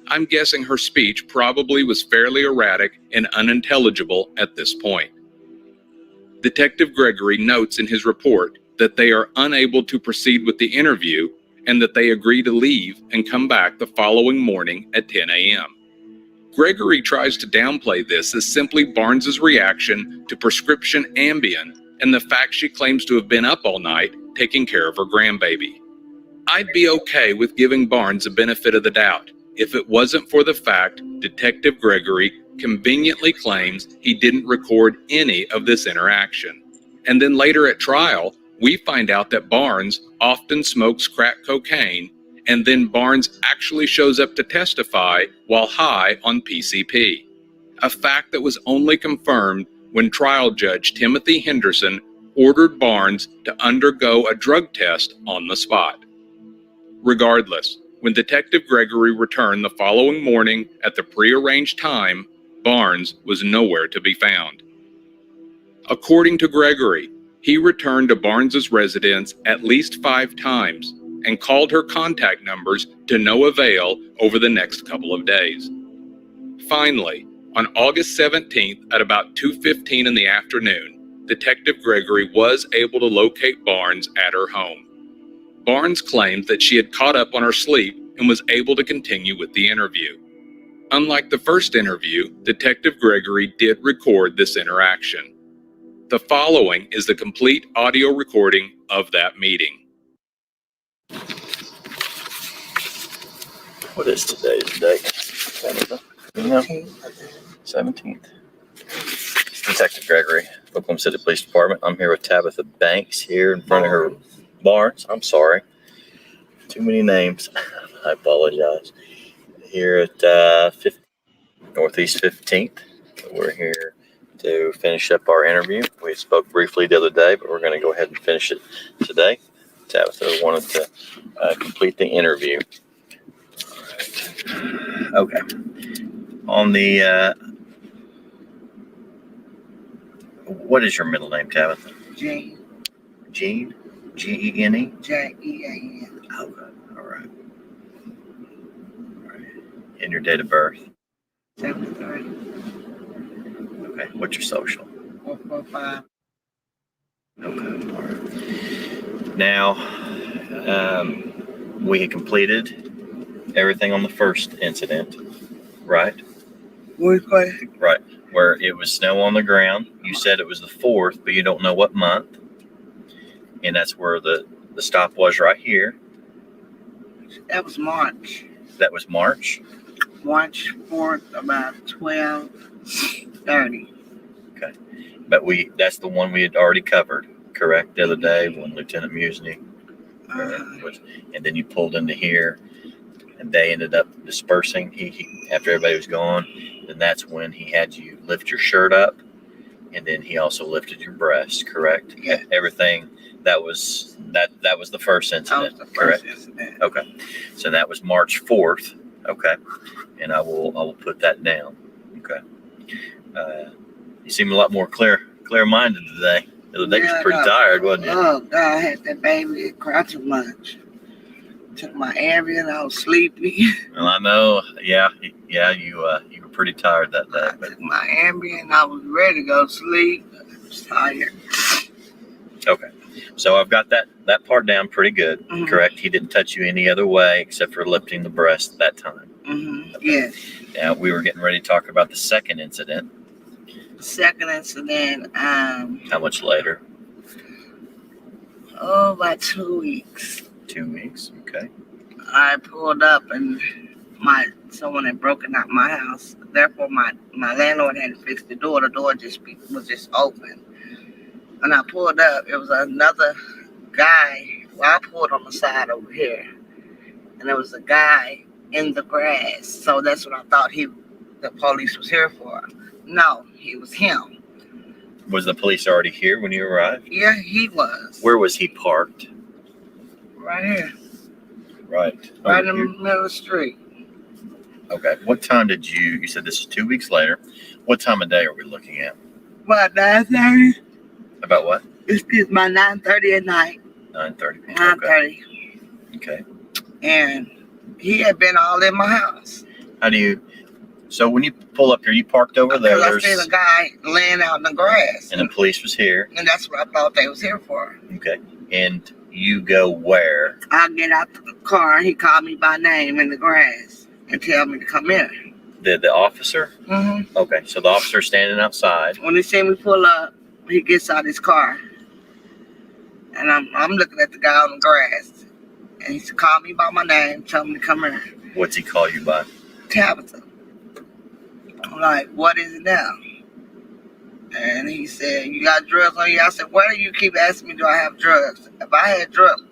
[SPEAKER 4] I'm guessing her speech probably was fairly erratic and unintelligible at this point. Detective Gregory notes in his report that they are unable to proceed with the interview and that they agree to leave and come back the following morning at 10 a.m. Gregory tries to downplay this as simply Barnes's reaction to prescription Ambien and the fact she claims to have been up all night taking care of her grandbaby. I'd be okay with giving Barnes the benefit of the doubt if it wasn't for the fact Detective Gregory conveniently claims he didn't record any of this interaction. And then later at trial, we find out that Barnes often smokes crack cocaine, and then Barnes actually shows up to testify while high on PCP, a fact that was only confirmed when trial judge Timothy Henderson ordered Barnes to undergo a drug test on the spot. Regardless, when Detective Gregory returned the following morning at the prearranged time, Barnes was nowhere to be found. According to Gregory, he returned to Barnes's residence at least 5 times and called her contact numbers to no avail over the next couple of days. Finally, on August 17th at about 2:15 in the afternoon, Detective Gregory was able to locate Barnes at her home. Barnes claimed that she had caught up on her sleep and was able to continue with the interview. Unlike the first interview, Detective Gregory did record this interaction. The following is the complete audio recording of that meeting.
[SPEAKER 5] What is today's date? You know? 17th. Detective Gregory, Oklahoma City Police Department. I'm here with Tabitha Banks here in front of her Barnes. I'm sorry. Too many names. I apologize. here at Northeast 15th. We're here to finish up our interview. We spoke briefly the other day, but we're going to go ahead and finish it today. Tabitha wanted to complete the interview. All right. Okay. On the, what is your middle name, Tabitha?
[SPEAKER 6] Jane.
[SPEAKER 5] Jean? G-E-N-E?
[SPEAKER 6] J-E-A-N.
[SPEAKER 5] Okay. All right. And your date of birth?
[SPEAKER 6] 73.
[SPEAKER 5] Okay. What's your social?
[SPEAKER 6] 445.
[SPEAKER 5] Okay. All right. Now, we had completed everything on the first incident, right?
[SPEAKER 6] Which way?
[SPEAKER 5] Right. Where it was snow on the ground. You said it was the 4th, but you don't know what month. And that's where the stop was, right here.
[SPEAKER 6] That was March.
[SPEAKER 5] That was March.
[SPEAKER 6] March 4th, about 12:30.
[SPEAKER 5] Okay. But that's the one we had already covered, correct? The other day when Lieutenant Musney was, and then you pulled into here and they ended up dispersing. He after everybody was gone, then that's when he had you lift your shirt up, and then he also lifted your breast, correct?
[SPEAKER 6] Yeah.
[SPEAKER 5] Everything that was the first incident,
[SPEAKER 6] That was the
[SPEAKER 5] correct?
[SPEAKER 6] first incident.
[SPEAKER 5] Okay. So that was March 4th. Okay. And I will put that down. Okay. You seem a lot more clear-minded today. The other day you was pretty tired, wasn't you?
[SPEAKER 6] Oh, God, I had that baby that cried too much. Took my Ambien, I was sleepy.
[SPEAKER 5] Well, I know. Yeah. You were pretty tired that day.
[SPEAKER 6] I took my Ambien, I was ready to go to sleep. I was tired.
[SPEAKER 5] Okay. So I've got that part down pretty good,
[SPEAKER 6] Mhm.
[SPEAKER 5] correct? He didn't touch you any other way except for lifting the breast that time.
[SPEAKER 6] Mm-hmm.
[SPEAKER 5] Okay.
[SPEAKER 6] Yes.
[SPEAKER 5] Now we were getting ready to talk about the second incident.
[SPEAKER 6] The second incident,
[SPEAKER 5] How much later?
[SPEAKER 6] about 2 weeks.
[SPEAKER 5] 2 weeks. Okay.
[SPEAKER 6] I pulled up and someone had broken out my house. Therefore, my landlord had to fix the door. The door was just open. When I pulled up, it was another guy. Well, I pulled on the side over here, and there was a guy in the grass. So that's what I thought the police was here for. No, he was him.
[SPEAKER 5] Was the police already here when you arrived?
[SPEAKER 6] Yeah, he was.
[SPEAKER 5] Where was he parked?
[SPEAKER 6] Right here.
[SPEAKER 5] Right.
[SPEAKER 6] Right in the middle of the street.
[SPEAKER 5] Okay. What time did you said this is 2 weeks later. What time of day are we looking at?
[SPEAKER 6] About 9:30.
[SPEAKER 5] About what?
[SPEAKER 6] It's my 9:30 at night.
[SPEAKER 5] 9:30.
[SPEAKER 6] 9:30.
[SPEAKER 5] Okay.
[SPEAKER 6] And he had been all in my house.
[SPEAKER 5] So when you pull up here, you parked over there.
[SPEAKER 6] Because I seen a guy laying out in the grass.
[SPEAKER 5] And the police was here.
[SPEAKER 6] And that's what I thought they was here for.
[SPEAKER 5] Okay. And you go where?
[SPEAKER 6] I get out the car, he called me by name in the grass and tell me to come in.
[SPEAKER 5] The officer?
[SPEAKER 6] Mm-hmm.
[SPEAKER 5] Okay. So the officer's standing outside.
[SPEAKER 6] When he seen me pull up, he gets out his car. And I'm looking at the guy on the grass. And he called me by my name, told me to come in.
[SPEAKER 5] What's he call you by?
[SPEAKER 6] Tabitha. I'm like, what is it now? And he said, you got drugs on you? I said, why do you keep asking me, do I have drugs? If I had drugs,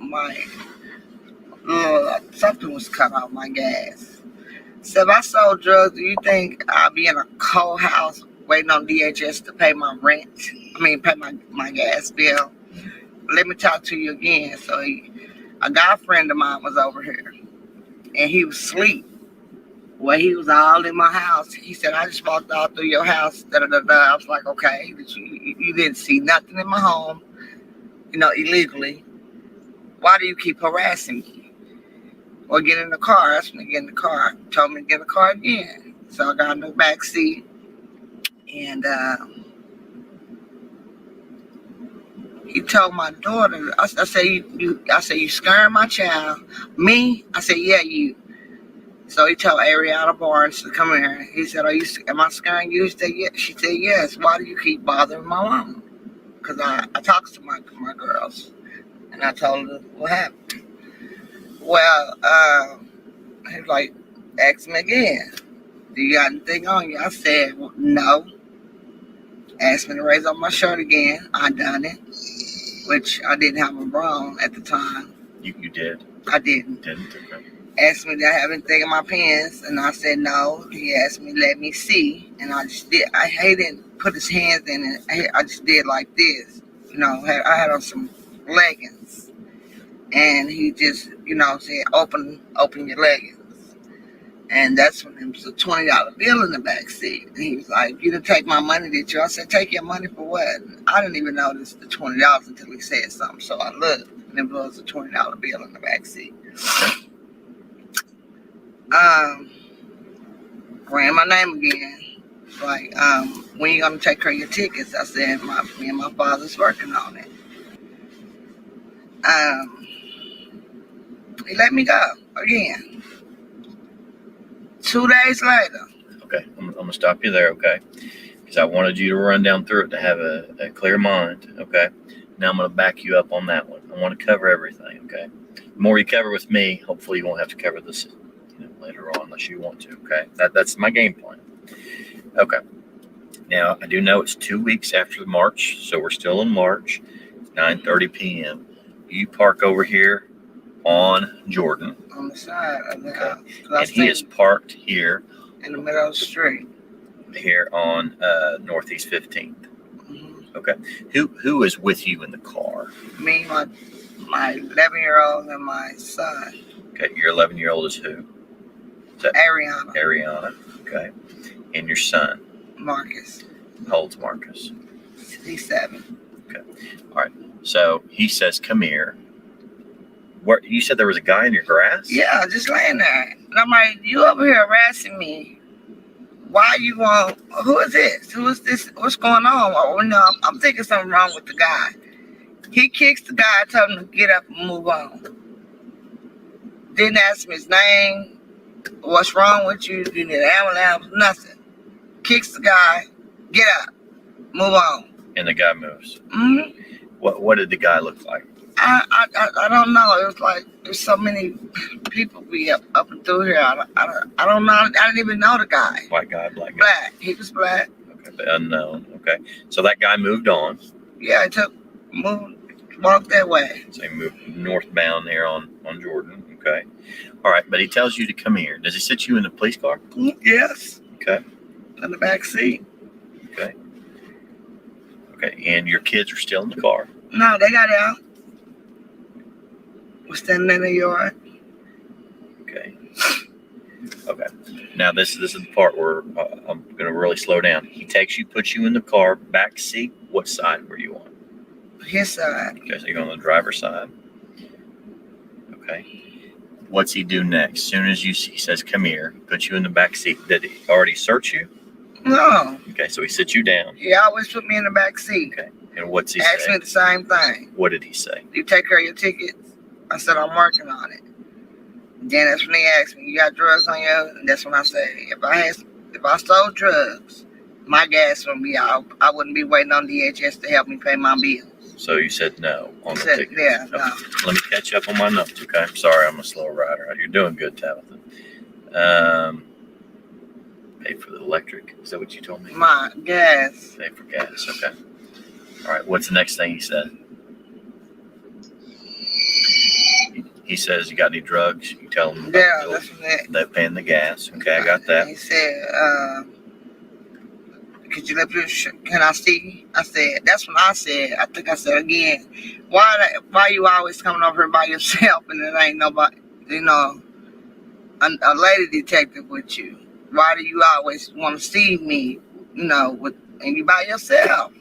[SPEAKER 6] something was cut off my gas. So if I sold drugs, do you think I'll be in a cold house waiting on DHS to pay my rent? Pay my gas bill? Let me talk to you again. So a guy friend of mine was over here, and he was asleep. Well, he was all in my house. He said, I just walked all through your house. I was like, okay, you didn't see nothing in my home, illegally. Why do you keep harassing me? Well, get in the car. Asked me to get in the car. Told me to get in the car again. So I got in the back seat. And he told my daughter, I said, you scaring my child? Me? I said, yeah, you. So he told Tabitha Barnes to come here. He said, am I scaring you? She said, yes. Why do you keep bothering my mom? Because I talked to my girls. And I told her what happened. Well, he was like, ask me again. Do you got anything on you? I said, well, no. Asked me to raise up my shirt again. I done it. Which I didn't have a bra on at the time.
[SPEAKER 5] You did?
[SPEAKER 6] I didn't.
[SPEAKER 5] Didn't? Okay.
[SPEAKER 6] asked me, did I have anything in my pants? And I said no. He asked me, let me see. And I just did. He didn't put his hands in it. I just did like this. I had on some leggings. And he just, said, open your leggings. And that's when there was a $20 bill in the back seat. And he was like, you didn't take my money, did you? I said, take your money for what? And I didn't even notice the $20 until he said something. So I looked, and there was a $20 bill in the back seat. Ran my name again. Like, when you gonna take care of your tickets? I said, me and my father's working on it. He let me go again. 2 days later.
[SPEAKER 5] Okay, I'm gonna stop you there, okay? Because I wanted you to run down through it to have a clear mind, okay? Now I'm gonna back you up on that one. I want to cover everything, okay? The more you cover with me, hopefully you won't have to cover this, later on unless you want to, okay? That's my game plan. Okay. Now I do know it's 2 weeks after March, so we're still in March. It's 9:30 p.m. You park over here on Jordan.
[SPEAKER 6] On the side of the house.
[SPEAKER 5] And he is parked here
[SPEAKER 6] in the middle of the street.
[SPEAKER 5] Here on Northeast 15th.
[SPEAKER 6] Mm-hmm.
[SPEAKER 5] Okay. Who is with you in the car?
[SPEAKER 6] Me, my 11-year-old, and my son.
[SPEAKER 5] Okay. Your 11-year-old is who? Is that
[SPEAKER 6] Ariana.
[SPEAKER 5] Ariana. Okay. And your son?
[SPEAKER 6] Marcus.
[SPEAKER 5] How old's Marcus?
[SPEAKER 6] He's 7.
[SPEAKER 5] Okay. All right. So he says, come here. Where you said there was a guy in your grass?
[SPEAKER 6] Yeah, just laying there. And I'm like, you over here harassing me. Why you want, who is this? Who is this? What's going on? Well, I'm thinking something wrong with the guy. He kicks the guy, told him to get up and move on. Didn't ask him his name. What's wrong with you? You need an ambulance? Nothing. Kicks the guy, get up, move on.
[SPEAKER 5] And the guy moves.
[SPEAKER 6] Mm-hmm.
[SPEAKER 5] What did the guy look like?
[SPEAKER 6] I don't know. It was like there's so many people be up and through here. I don't know. I didn't even know the guy.
[SPEAKER 5] White guy, black guy?
[SPEAKER 6] Black. He was black.
[SPEAKER 5] Okay, the unknown. Okay. So that guy moved on.
[SPEAKER 6] Yeah, walked that way.
[SPEAKER 5] So he moved northbound there on Jordan. Okay. All right, but he tells you to come here. Does he sit you in the police car?
[SPEAKER 6] Yes.
[SPEAKER 5] Okay.
[SPEAKER 6] In the back seat.
[SPEAKER 5] Okay. Okay, and your kids are still in the car?
[SPEAKER 6] No, they got out. We're standing in the yard.
[SPEAKER 5] Okay. Okay. Now this is the part where I'm going to really slow down. He takes you, puts you in the car, back seat. What side were you on?
[SPEAKER 6] His side.
[SPEAKER 5] Okay, so you're on the driver's side. Okay. What's he do next? As soon as he says, come here, puts you in the back seat. Did he already search you?
[SPEAKER 6] No.
[SPEAKER 5] Okay, so he sits you down.
[SPEAKER 6] He always put me in the back seat.
[SPEAKER 5] Okay. And what's he
[SPEAKER 6] Asked
[SPEAKER 5] say?
[SPEAKER 6] me the same thing.
[SPEAKER 5] What did he say?
[SPEAKER 6] Do you take care of your tickets? I said, I'm working on it. Then that's when they asked me, you got drugs on you? And that's when I said, if I stole drugs, my gas wouldn't be out. I wouldn't be waiting on DHS to help me pay my bills.
[SPEAKER 5] So you said no on the tickets?
[SPEAKER 6] Yeah,
[SPEAKER 5] okay.
[SPEAKER 6] no.
[SPEAKER 5] Let me catch up on my notes, okay? I'm sorry, I'm a slow rider. You're doing good, Tabitha. Pay for the electric. Is that what you told me?
[SPEAKER 6] My gas.
[SPEAKER 5] Pay for gas, okay. All right, what's the next thing he said? He says, you got any drugs? You tell him
[SPEAKER 6] Yeah, that's what
[SPEAKER 5] they're paying the gas. Okay, I got that.
[SPEAKER 6] He said, could you let me, can I see? I said, that's when I said, I think I said again, why you always coming over here by yourself and it ain't nobody, a lady detective with you? Why do you always want to see me, and you by yourself?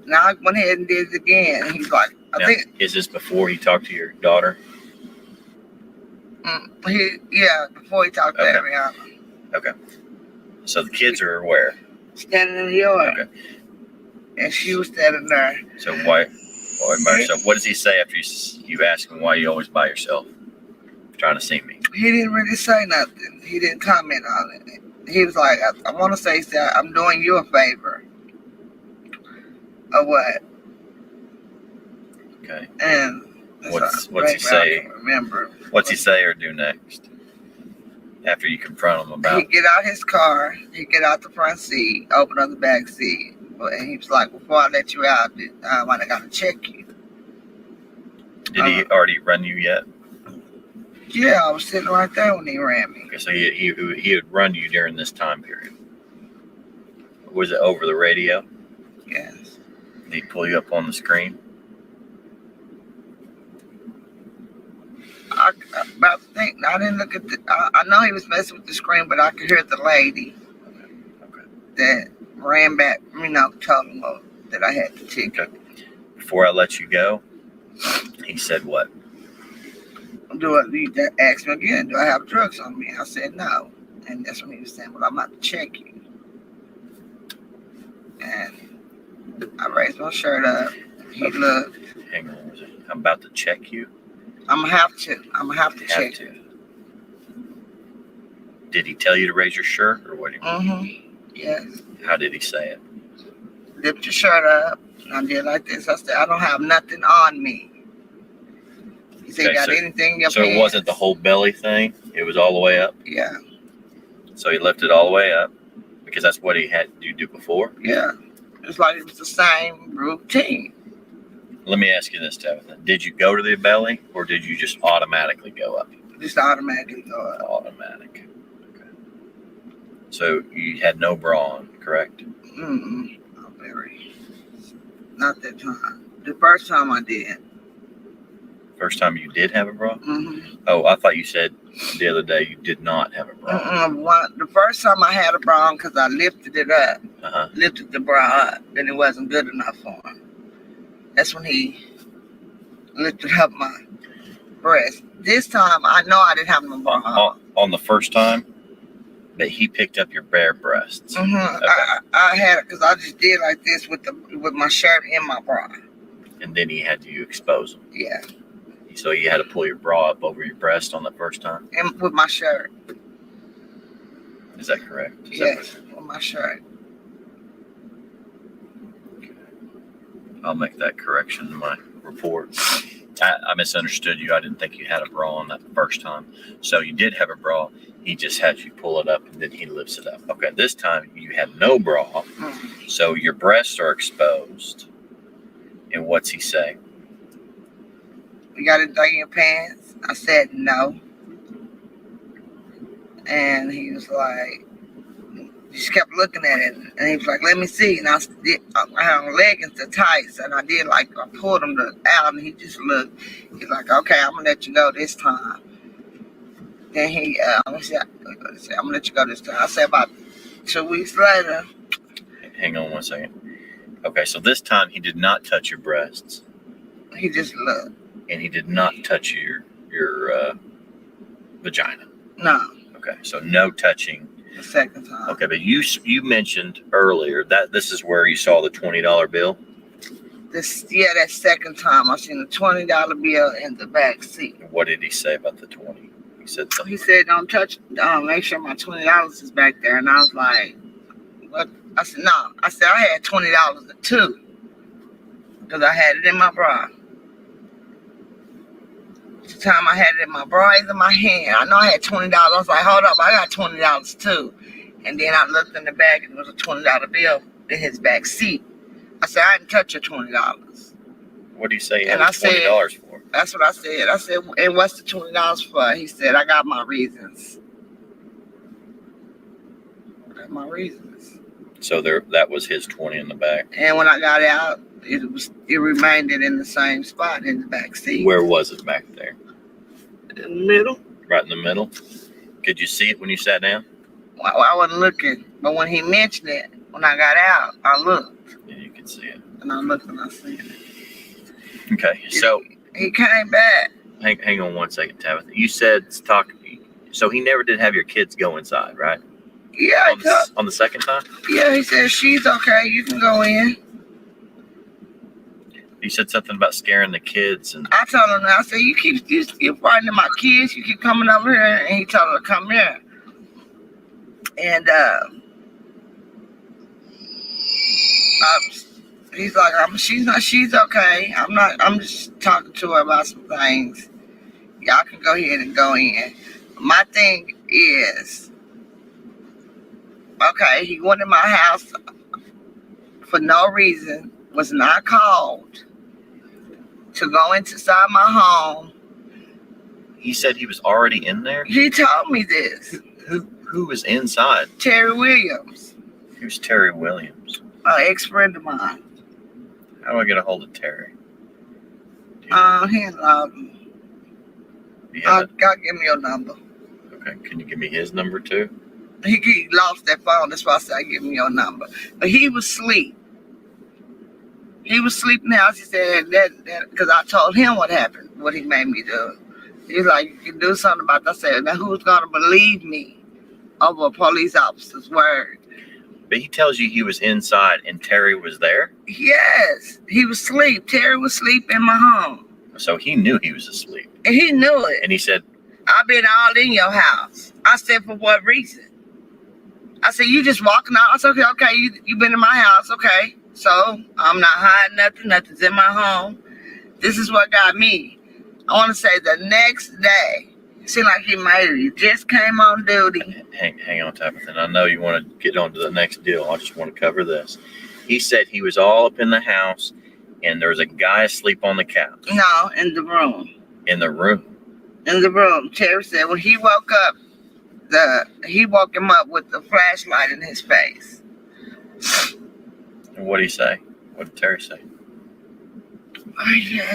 [SPEAKER 6] Now I went ahead and did it again. And he's like, I think.
[SPEAKER 5] Is this before he talked to your daughter?
[SPEAKER 6] Before he talked to Ariana.
[SPEAKER 5] Okay. So the kids are aware.
[SPEAKER 6] Standing in the yard.
[SPEAKER 5] Okay.
[SPEAKER 6] And she was standing there.
[SPEAKER 5] So why by yourself? What does he say after you ask him why you always by yourself? Trying to see me.
[SPEAKER 6] He didn't really say nothing. He didn't comment on it. He was like, I want to say that I'm doing you a favor. Or what?
[SPEAKER 5] Okay.
[SPEAKER 6] And
[SPEAKER 5] what's he say?
[SPEAKER 6] Remember.
[SPEAKER 5] What's he say or do next? After you confront him about?
[SPEAKER 6] He get out his car. He get out the front seat. Open up the back seat. And he was like, before I let you out, I got to check you.
[SPEAKER 5] Did he already run you yet?
[SPEAKER 6] Yeah, I was sitting right there when he ran me.
[SPEAKER 5] Okay, so he would run you during this time period. Was it over the radio?
[SPEAKER 6] Yes.
[SPEAKER 5] Did he pull you up on the screen?
[SPEAKER 6] I didn't look at I know he was messing with the screen, but I could hear the lady that ran back, told him that I had the ticket.
[SPEAKER 5] Okay. Before I let you go, he said what?
[SPEAKER 6] You asked me again, do I have drugs on me? I said no. And that's when he was saying, well, I'm about to check you. And I raised my shirt up. He looked.
[SPEAKER 5] Hang on, was it? I'm about to check you.
[SPEAKER 6] I'm gonna have to check you.
[SPEAKER 5] Did he tell you to raise your shirt or what?
[SPEAKER 6] Yes.
[SPEAKER 5] How did he say it?
[SPEAKER 6] Lift your shirt up. And I did like this. I said, I don't have nothing on me. He said,
[SPEAKER 5] Okay,
[SPEAKER 6] you got anything in your
[SPEAKER 5] so
[SPEAKER 6] pants?
[SPEAKER 5] it wasn't the whole belly thing? It was all the way up?
[SPEAKER 6] Yeah.
[SPEAKER 5] So he lifted all the way up because that's what he had you do before?
[SPEAKER 6] Yeah. It's like it was the same routine.
[SPEAKER 5] Let me ask you this, Tabitha. Did you go to the belly or did you just automatically go up?
[SPEAKER 6] Just automatically go up.
[SPEAKER 5] Automatic. Okay. So you had no bra on, correct?
[SPEAKER 6] Not very. Not that time. The first time I did.
[SPEAKER 5] First time you did have a bra? Oh, I thought you said the other day you did not have a bra.
[SPEAKER 6] The first time I had a bra on because I lifted it up. Lifted the bra up. Then it wasn't good enough for him. That's when he lifted up my breast. This time, I know I didn't have no bra on.
[SPEAKER 5] On the first time, but he picked up your bare breasts.
[SPEAKER 6] Okay. I had it because I just did like this with my shirt and my bra.
[SPEAKER 5] And then he had you expose them.
[SPEAKER 6] Yeah.
[SPEAKER 5] So you had to pull your bra up over your breast on the first time?
[SPEAKER 6] And with my shirt.
[SPEAKER 5] Is that correct?
[SPEAKER 6] Yes, with my shirt.
[SPEAKER 5] I'll make that correction in my report. I misunderstood you. I didn't think you had a bra on that first time. So you did have a bra. He just had you pull it up and then he lifts it up. Okay, this time you had no bra. So your breasts are exposed. And what's he say?
[SPEAKER 6] You got anything in your pants? I said no. And he was like, he just kept looking at it. And he was like, let me see. And I had on leggings and tights. And I pulled them out and he just looked. He's like, okay, I'm going to let you go this time. Then he said, I'm going to let you go this time. I said about 2 weeks later.
[SPEAKER 5] Hang on one second. Okay, so this time he did not touch your breasts.
[SPEAKER 6] He just looked.
[SPEAKER 5] And he did not touch your vagina.
[SPEAKER 6] No.
[SPEAKER 5] Okay, so no touching.
[SPEAKER 6] The second time.
[SPEAKER 5] Okay, but you mentioned earlier that this is where you saw the $20 bill.
[SPEAKER 6] That second time I seen the $20 bill in the back seat.
[SPEAKER 5] What did he say about the 20? He said something.
[SPEAKER 6] He said, "Don't touch. Make sure my $20 is back there." And I was like, "What?" I said, "No." I said I had $20 too, because I had it in my bra. The time I had it in my bra, it's in my hand. I know I had $20. I was like, hold up, I got $20 too. And then I looked in the bag and there was a $20 bill in his back seat. I said, I didn't touch your $20.
[SPEAKER 5] What do you say?
[SPEAKER 6] And I said,
[SPEAKER 5] $20 for?
[SPEAKER 6] That's what I said. I said, and what's the $20 for? He said, I got my reasons. I got my reasons.
[SPEAKER 5] So that was his 20 in the back.
[SPEAKER 6] And when I got out, it remained in the same spot in the back seat.
[SPEAKER 5] Where was it back there?
[SPEAKER 6] In the middle.
[SPEAKER 5] Right in the middle. Could you see it when you sat down?
[SPEAKER 6] Well, I wasn't looking, but when he mentioned it, when I got out, I looked.
[SPEAKER 5] Yeah, you could see it.
[SPEAKER 6] And I looked and I seen it.
[SPEAKER 5] Okay, so
[SPEAKER 6] he came back.
[SPEAKER 5] Hang on one second, Tabitha. You said so he never did have your kids go inside, right?
[SPEAKER 6] Yeah,
[SPEAKER 5] on the second time?
[SPEAKER 6] Yeah, he said she's okay. You can go in.
[SPEAKER 5] You said something about scaring the kids, and
[SPEAKER 6] I told him. I said you keep frightening my kids. You keep coming over here, and he told her to come here. And he's like, she's okay. I'm just talking to her about some things. Y'all can go ahead and go in. My thing is, okay, he went in my house for no reason, was not called to go inside my home,
[SPEAKER 5] He said he was already in there?
[SPEAKER 6] He told me this.
[SPEAKER 5] Who was inside?
[SPEAKER 6] Terry Williams,
[SPEAKER 5] Who's Terry Williams?
[SPEAKER 6] an ex-friend of mine.
[SPEAKER 5] How do I get a hold of Terry?
[SPEAKER 6] He God give me your number.
[SPEAKER 5] Okay, can you give me his number too?
[SPEAKER 6] He lost that phone. That's why I said give me your number. But he was asleep. He was sleeping in the house. He said that because I told him what happened, what he made me do. He was like, you can do something about that. I said, now who's gonna believe me over a police officer's word?
[SPEAKER 5] But he tells you he was inside and Terry was there?
[SPEAKER 6] Yes, he was asleep. Terry was asleep in my home.
[SPEAKER 5] So he knew he was asleep.
[SPEAKER 6] And he knew it.
[SPEAKER 5] And he said,
[SPEAKER 6] I've been all in your house. I said, for what reason? I said, you just walking out. I said, okay, you been in my house. Okay. So I'm not hiding nothing. Nothing's in my home. This is what got me. I want to say the next day, it seemed like he made it. He just came on duty.
[SPEAKER 5] hang on, Tabitha. I know you want to get on to the next deal. I just want to cover this. He said he was all up in the house and there was a guy asleep on the couch.
[SPEAKER 6] No, in the room.
[SPEAKER 5] In the room?
[SPEAKER 6] In the room. Terry said when he woke up, he woke him up with the flashlight in his face.
[SPEAKER 5] And what did he say? What did Terry say?
[SPEAKER 6] I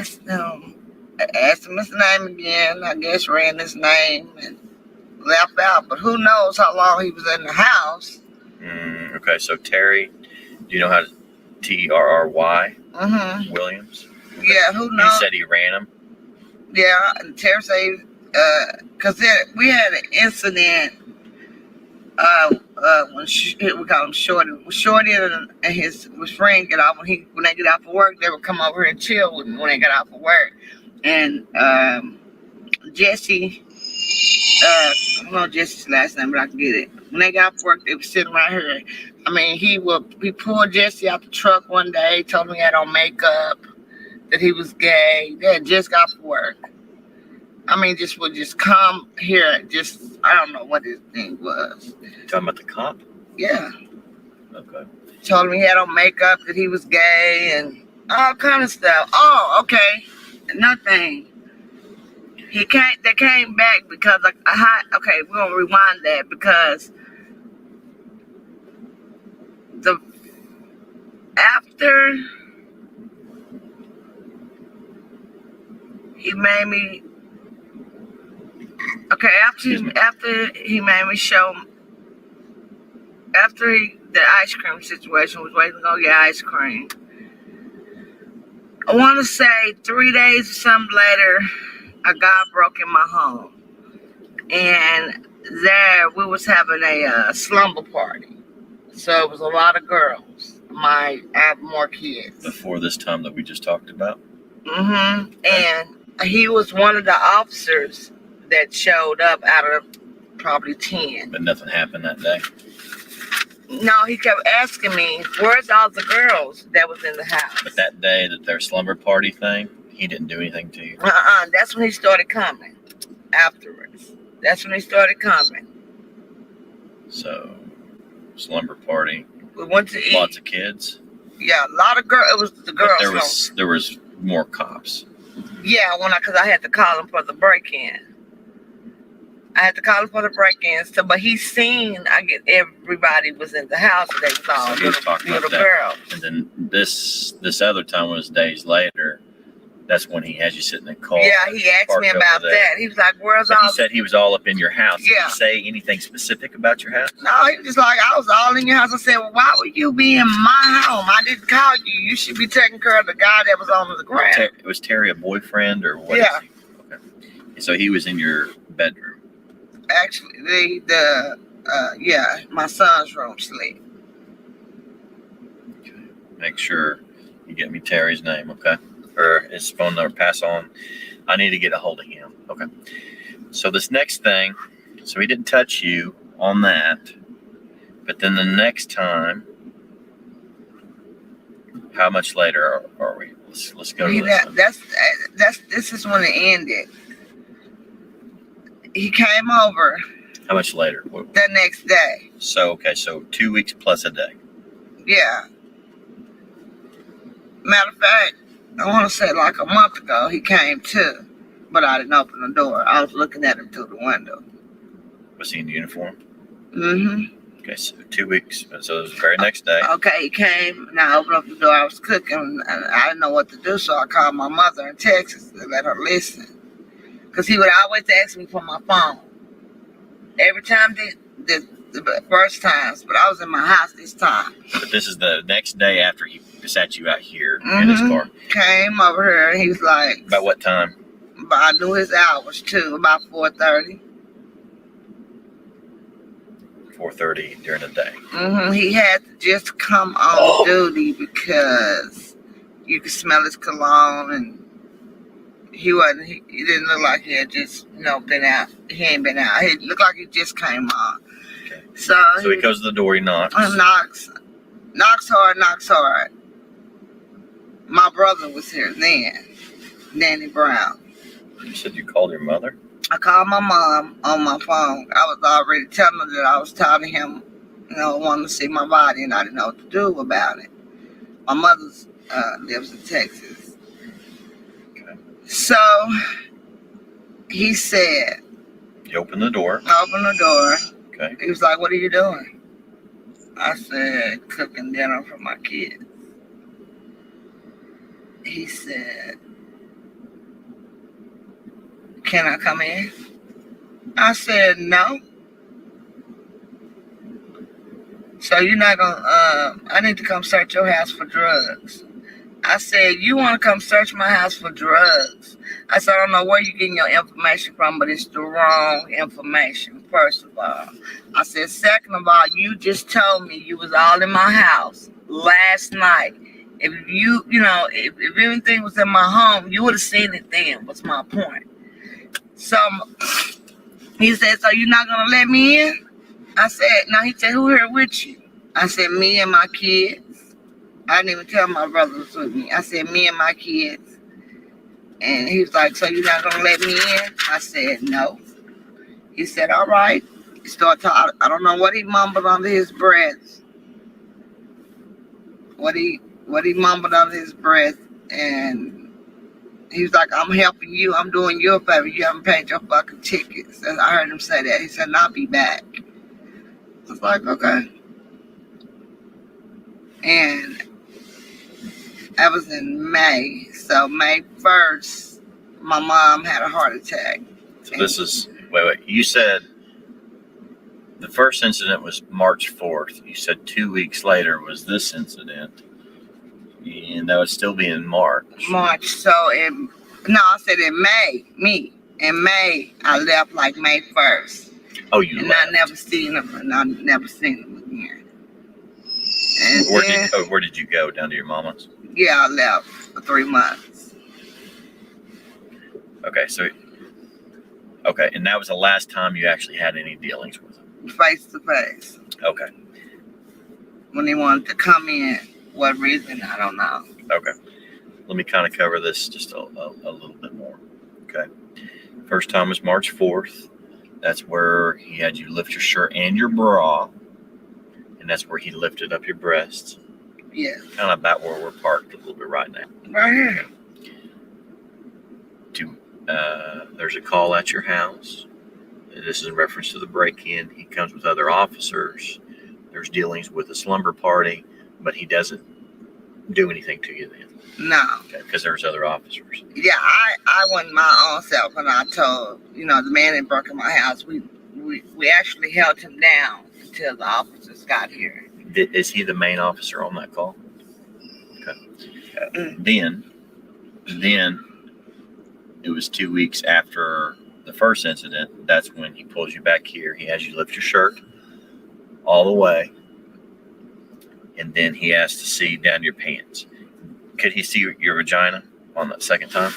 [SPEAKER 6] asked him his name again. I guess ran his name and left out. But who knows how long he was in the house.
[SPEAKER 5] Okay, so Terry, do you know how to Terry Williams?
[SPEAKER 6] Yeah, who knows?
[SPEAKER 5] He said he ran him?
[SPEAKER 6] Yeah, and Terry said, because we had an incident when we call him Shorty. Shorty and his friend get off when they get out for work. They would come over here and chill with me when they got out for work. And Jesse, I don't know Jesse's last name, but I can get it. When they got off work, they were sitting right here. I mean, he pulled Jesse out the truck one day, told him he had on makeup, that he was gay. They had just got off work. I mean, would just come here, I don't know what his thing was.
[SPEAKER 5] You talking about the cop?
[SPEAKER 6] Yeah.
[SPEAKER 5] Okay.
[SPEAKER 6] Told him he had on makeup, that he was gay, and all kind of stuff. Oh, okay. Nothing. They came back because, okay, we're going to rewind that because after he made me, after he made me show, after the ice cream situation, was waiting to go get ice cream. I want to say 3 days or something later, a guy broke in my home. And there we was having a slumber party. So it was a lot of girls. I have more kids.
[SPEAKER 5] Before this time that we just talked about?
[SPEAKER 6] Mm-hmm. And he was one of the officers that showed up out of probably 10.
[SPEAKER 5] But nothing happened that day?
[SPEAKER 6] No, he kept asking me, where's all the girls that was in the house?
[SPEAKER 5] But that day, their slumber party thing, he didn't do anything to you?
[SPEAKER 6] That's when he started coming afterwards. That's when he started coming.
[SPEAKER 5] So, slumber party.
[SPEAKER 6] We went to eat.
[SPEAKER 5] Lots of kids?
[SPEAKER 6] Yeah, a lot of girls. It was the girls.
[SPEAKER 5] But there was more cops.
[SPEAKER 6] Yeah, because I had to call him for the break-in. I had to call him for the break-in. So, but he seen, everybody was in the house. They was all little girls.
[SPEAKER 5] And then this other time was days later. That's when he had you sit in the car.
[SPEAKER 6] Yeah, he asked me about that. He was like, where's all...
[SPEAKER 5] He said he was all up in your house.
[SPEAKER 6] Yeah.
[SPEAKER 5] Did he say anything specific about your house?
[SPEAKER 6] No, he was just like, I was all in your house. I said, well, why would you be in my home? I didn't call you. You should be taking care of the guy that was on the ground.
[SPEAKER 5] Was Terry a boyfriend or what?
[SPEAKER 6] Yeah.
[SPEAKER 5] Okay. So he was in your bedroom?
[SPEAKER 6] Actually, my son's room sleep.
[SPEAKER 5] Okay. Make sure you get me Terry's name, okay? Or his phone number, pass on. I need to get a hold of him. Okay. So this next thing, so he didn't touch you on that, but then the next time, how much later are we? Let's go to this.
[SPEAKER 6] This is when it ended. He came over.
[SPEAKER 5] How much later?
[SPEAKER 6] The next day.
[SPEAKER 5] So 2 weeks plus a day.
[SPEAKER 6] Yeah. Matter of fact, I want to say like a month ago he came too. but I didn't open the door. I was looking at him through the window.
[SPEAKER 5] Was he in uniform?
[SPEAKER 6] Mm-hmm.
[SPEAKER 5] Okay, so 2 weeks. So it was the very next day.
[SPEAKER 6] Okay, he came, and I opened up the door. I was cooking, and I didn't know what to do, so I called my mother in Texas to let her listen. Because he would always ask me for my phone. Every time, the first times, but I was in my house this time.
[SPEAKER 5] But this is the next day after he sat you out here in his car.
[SPEAKER 6] Came over here, and he was like...
[SPEAKER 5] About what time?
[SPEAKER 6] But I knew his hours, too, about 4:30.
[SPEAKER 5] 4:30 during the day.
[SPEAKER 6] He had to just come on duty because you could smell his cologne, and he didn't look like he had just, been out. He ain't been out. He looked like he just came on.
[SPEAKER 5] Okay.
[SPEAKER 6] So
[SPEAKER 5] he goes to the door, he knocks.
[SPEAKER 6] Knocks hard. My brother was here then, Danny Brown.
[SPEAKER 5] You said you called your mother?
[SPEAKER 6] I called my mom on my phone. I was already telling her that I was tired of him, wanting to see my body, and I didn't know what to do about it. My mother lives in Texas.
[SPEAKER 5] Okay.
[SPEAKER 6] So, he said...
[SPEAKER 5] You opened the door.
[SPEAKER 6] I opened the door.
[SPEAKER 5] Okay.
[SPEAKER 6] He was like, "What are you doing?" I said, "Cooking dinner for my kids." He said, "Can I come in?" I said, "No." "So you're not gonna, I need to come search your house for drugs." I said, "You want to come search my house for drugs?" I said, "I don't know where you're getting your information from, but it's the wrong information, first of all." I said, "Second of all, you just told me you was all in my house last night. If if everything was in my home, you would have seen it then," was my point. So he said, "So you're not going to let me in?" I said, "No." He said, "Who here with you?" I said, "Me and my kids." I didn't even tell my brother was with me. I said, "Me and my kids." And he was like, "So you're not going to let me in?" I said, "No." He said, "All right." He started talking. I don't know what he mumbled under his breath. What he mumbled under his breath. And he was like, "I'm helping you. I'm doing you a favor. You haven't paid your fucking tickets." And I heard him say that. He said, "I'll be back." I was like, "Okay." And that was in May. So May 1st, my mom had a heart attack.
[SPEAKER 5] So this is, wait. You said the first incident was March 4th. You said 2 weeks later was this incident. And that would still be in March.
[SPEAKER 6] So I said in May. In May, I left like May 1st.
[SPEAKER 5] Oh, you
[SPEAKER 6] and
[SPEAKER 5] left.
[SPEAKER 6] I never seen him again. And
[SPEAKER 5] where did you go? Down to your mama's?
[SPEAKER 6] Yeah, I left for 3 months.
[SPEAKER 5] Okay, and that was the last time you actually had any dealings with him?
[SPEAKER 6] Face to face.
[SPEAKER 5] Okay.
[SPEAKER 6] When he wanted to come in, what reason, I don't know.
[SPEAKER 5] Okay. Let me kind of cover this just a little bit more. Okay. First time was March 4th. That's where he had you lift your shirt and your bra. And that's where he lifted up your breasts.
[SPEAKER 6] Yeah.
[SPEAKER 5] Kind of about where we're parked a little bit right now.
[SPEAKER 6] Right here.
[SPEAKER 5] There's a call at your house. This is in reference to the break-in. He comes with other officers. There's dealings with a slumber party, but he doesn't do anything to you then.
[SPEAKER 6] No.
[SPEAKER 5] Okay, because there's other officers.
[SPEAKER 6] Yeah, I went my own self when I told, the man that broke in my house, we actually held him down until the officers got here.
[SPEAKER 5] Is he the main officer on that call? Okay. Then it was 2 weeks after the first incident. That's when he pulls you back here. He has you lift your shirt all the way. And then he has to see down your pants. Could he see your vagina on that second time?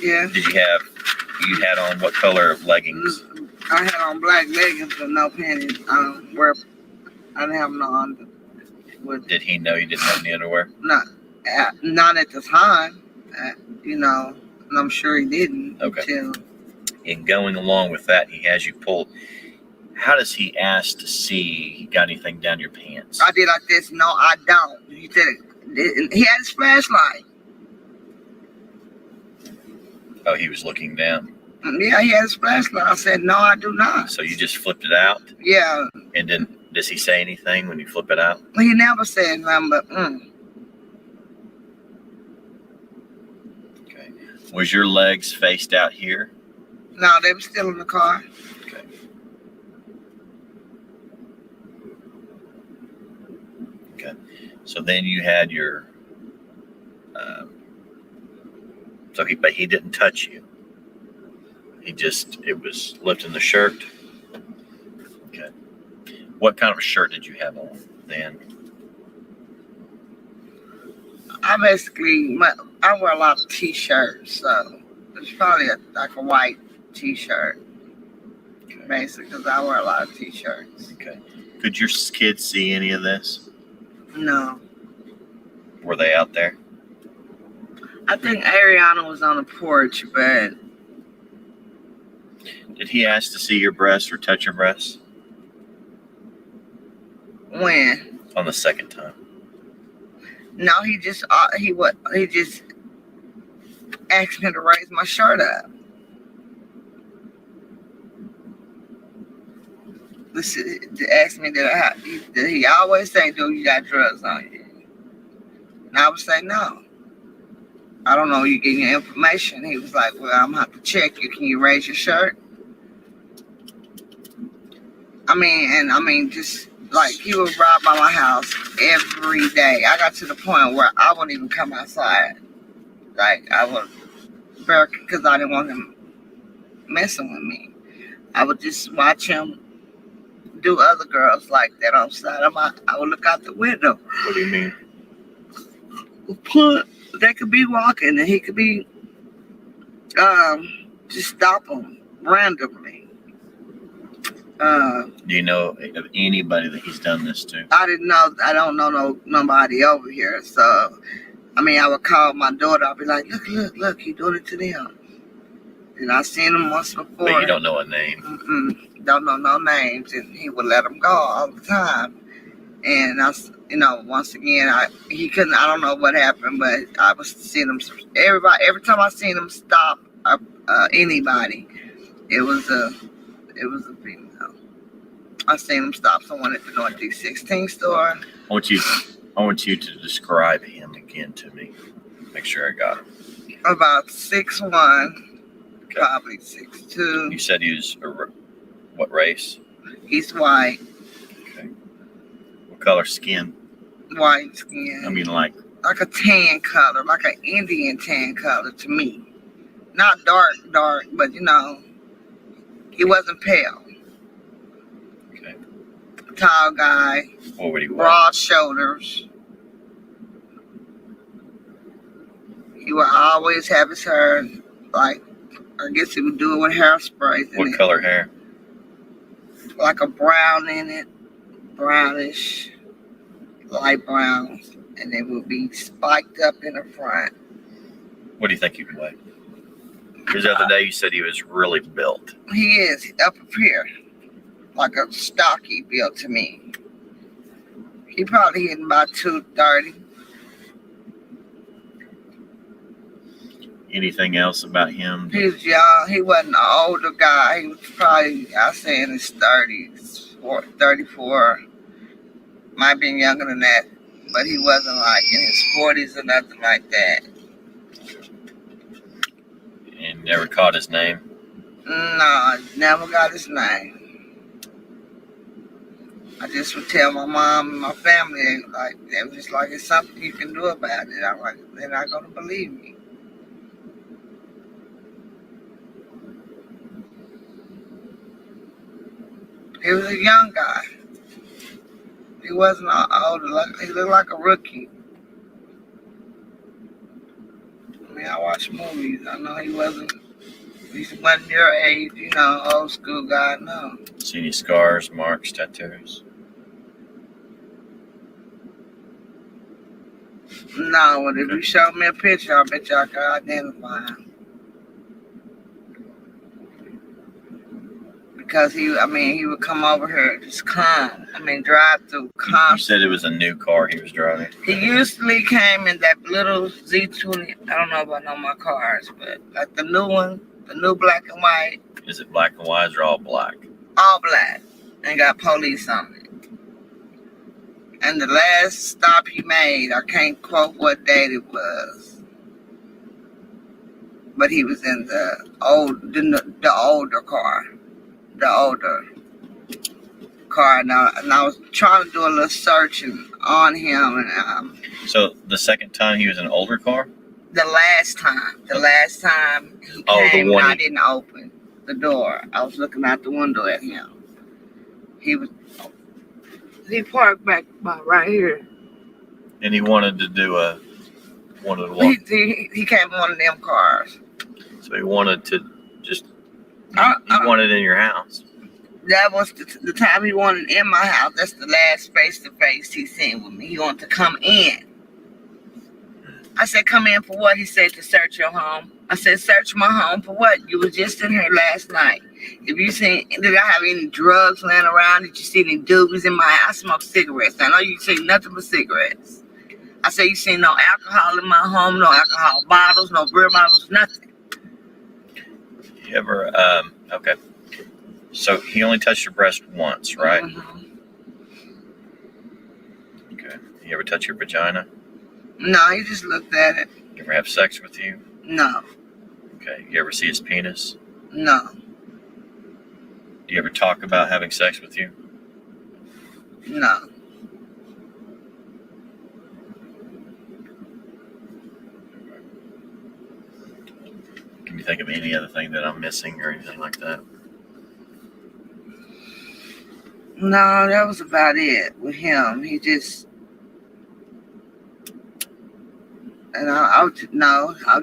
[SPEAKER 6] Yeah.
[SPEAKER 5] You had on what color of leggings?
[SPEAKER 6] I had on black leggings but no panties. I didn't have no underwear.
[SPEAKER 5] Did he know you didn't have any underwear?
[SPEAKER 6] Not at the time. And I'm sure he didn't.
[SPEAKER 5] Okay.
[SPEAKER 6] Until...
[SPEAKER 5] And going along with that, he has you pulled. How does he ask to see you got anything down your pants?
[SPEAKER 6] I did like this. No, I don't. He said he had his flashlight.
[SPEAKER 5] Oh, he was looking down.
[SPEAKER 6] Yeah, he had his flashlight. I said, no, I do not.
[SPEAKER 5] So you just flipped it out?
[SPEAKER 6] Yeah.
[SPEAKER 5] And then, does he say anything when you flip it out?
[SPEAKER 6] He never said nothing, but
[SPEAKER 5] Okay. Was your legs faced out here?
[SPEAKER 6] no, they were still in the car.
[SPEAKER 5] Okay. Okay. So then you had your, but he didn't touch you. It was lifting the shirt. Okay. What kind of a shirt did you have on then?
[SPEAKER 6] I wear a lot of t-shirts, so it's probably like a white t-shirt,
[SPEAKER 5] Okay.
[SPEAKER 6] basically, because I wear a lot of t-shirts.
[SPEAKER 5] Okay. Could your kids see any of this?
[SPEAKER 6] No.
[SPEAKER 5] Were they out there?
[SPEAKER 6] I think Ariana was on the porch, but
[SPEAKER 5] Did he ask to see your breasts or touch your breasts?
[SPEAKER 6] when?
[SPEAKER 5] On the second time.
[SPEAKER 6] No, he just asked me to raise my shirt up. To ask me did he always say, "Do you got drugs on you?" And I would say, "No. I don't know. You getting your information." He was like, "Well, I'm gonna have to check you. Can you raise your shirt?" I mean, just like he would ride by my house every day. I got to the point where I wouldn't even come outside. Like I would, because I didn't want him messing with me. I would just watch him do other girls like that on the side of I would look out the window.
[SPEAKER 5] What do you mean?
[SPEAKER 6] They could be walking and he could be just stop them randomly.
[SPEAKER 5] Do you know of anybody that he's done this to?
[SPEAKER 6] I don't know nobody over here. So I would call my daughter. I'd be like, look, he doing it to them. And I seen him once before.
[SPEAKER 5] But you don't know a name.
[SPEAKER 6] Don't know no names, and he would let them go all the time. And once again, he couldn't. I don't know what happened, but I was seeing him. Every time I seen him stop anybody, it was a female. I seen him stop someone at the Northeast 16 store.
[SPEAKER 5] I want you to describe him again to me. Make sure I got him.
[SPEAKER 6] About 6'1", probably 6'2".
[SPEAKER 5] You said he was what race?
[SPEAKER 6] He's white.
[SPEAKER 5] Okay. What color skin?
[SPEAKER 6] White skin.
[SPEAKER 5] I mean, like
[SPEAKER 6] a tan color, like an Indian tan color to me. Not dark, but he wasn't pale.
[SPEAKER 5] Okay.
[SPEAKER 6] Tall guy.
[SPEAKER 5] What would he wear?
[SPEAKER 6] Broad shoulders. He would always have his hair I guess he would do it with hairspray.
[SPEAKER 5] What color hair?
[SPEAKER 6] Like a brown in it, brownish, light brown, and it would be spiked up in the front.
[SPEAKER 5] What do you think he would weigh? Because the other day you said he was really built.
[SPEAKER 6] He is up here, like a stocky built to me. He probably hitting about 230.
[SPEAKER 5] Anything else about him?
[SPEAKER 6] He was young. He wasn't an older guy. He was probably, I say, in his 30s, 34. Might be younger than that, but he wasn't like in his 40s or nothing like that.
[SPEAKER 5] And never caught his name?
[SPEAKER 6] No, I never got his name. I just would tell my mom and my family, like, they was just like, it's something you can do about it. I'm like, they're not going to believe me. He was a young guy. He wasn't older. He looked like a rookie. I watch movies. I know he wasn't your age, old school guy, no.
[SPEAKER 5] See any scars, marks, tattoos?
[SPEAKER 6] No, but if you show me a picture, I bet y'all can identify him. because he would come over here, just come. Drive through
[SPEAKER 5] You
[SPEAKER 6] constantly.
[SPEAKER 5] said it was a new car he was driving.
[SPEAKER 6] He usually came in that little Z20. I don't know about no more cars, but like the new one, the new black and white,
[SPEAKER 5] Is it black and white or all black?
[SPEAKER 6] all black, and got police on it. And the last stop he made, I can't quote what date it was, but he was in the older car, and I was trying to do a little searching on him, and
[SPEAKER 5] So the second time he was in an older car?
[SPEAKER 6] the last time he came, and I didn't open the door. I was looking out the window at him. He parked back by right here.
[SPEAKER 5] And he wanted to do one of the
[SPEAKER 6] He came in one of them cars.
[SPEAKER 5] So he wanted to just he
[SPEAKER 6] Uh-uh.
[SPEAKER 5] wanted it in your house.
[SPEAKER 6] That was the time he wanted in my house. That's the last face-to-face he seen with me. He wanted to come in. I said, come in for what? He said, to search your home. I said, search my home for what? You was just in here last night. Did I have any drugs laying around? Did you see any doobies in my house? I smoke cigarettes. I know you see nothing but cigarettes. I said, you see no alcohol in my home, no alcohol bottles, no beer bottles, nothing.
[SPEAKER 5] You ever okay. So he only touched your breast once, right?
[SPEAKER 6] Mm-hmm.
[SPEAKER 5] Okay. You ever touch your vagina?
[SPEAKER 6] No, he just looked at it.
[SPEAKER 5] You ever have sex with you?
[SPEAKER 6] No.
[SPEAKER 5] Okay. You ever see his penis?
[SPEAKER 6] No.
[SPEAKER 5] Do you ever talk about having sex with you?
[SPEAKER 6] No.
[SPEAKER 5] Can you think of any other thing that I'm missing or anything like that?
[SPEAKER 6] No, that was about it with him. He just, and I was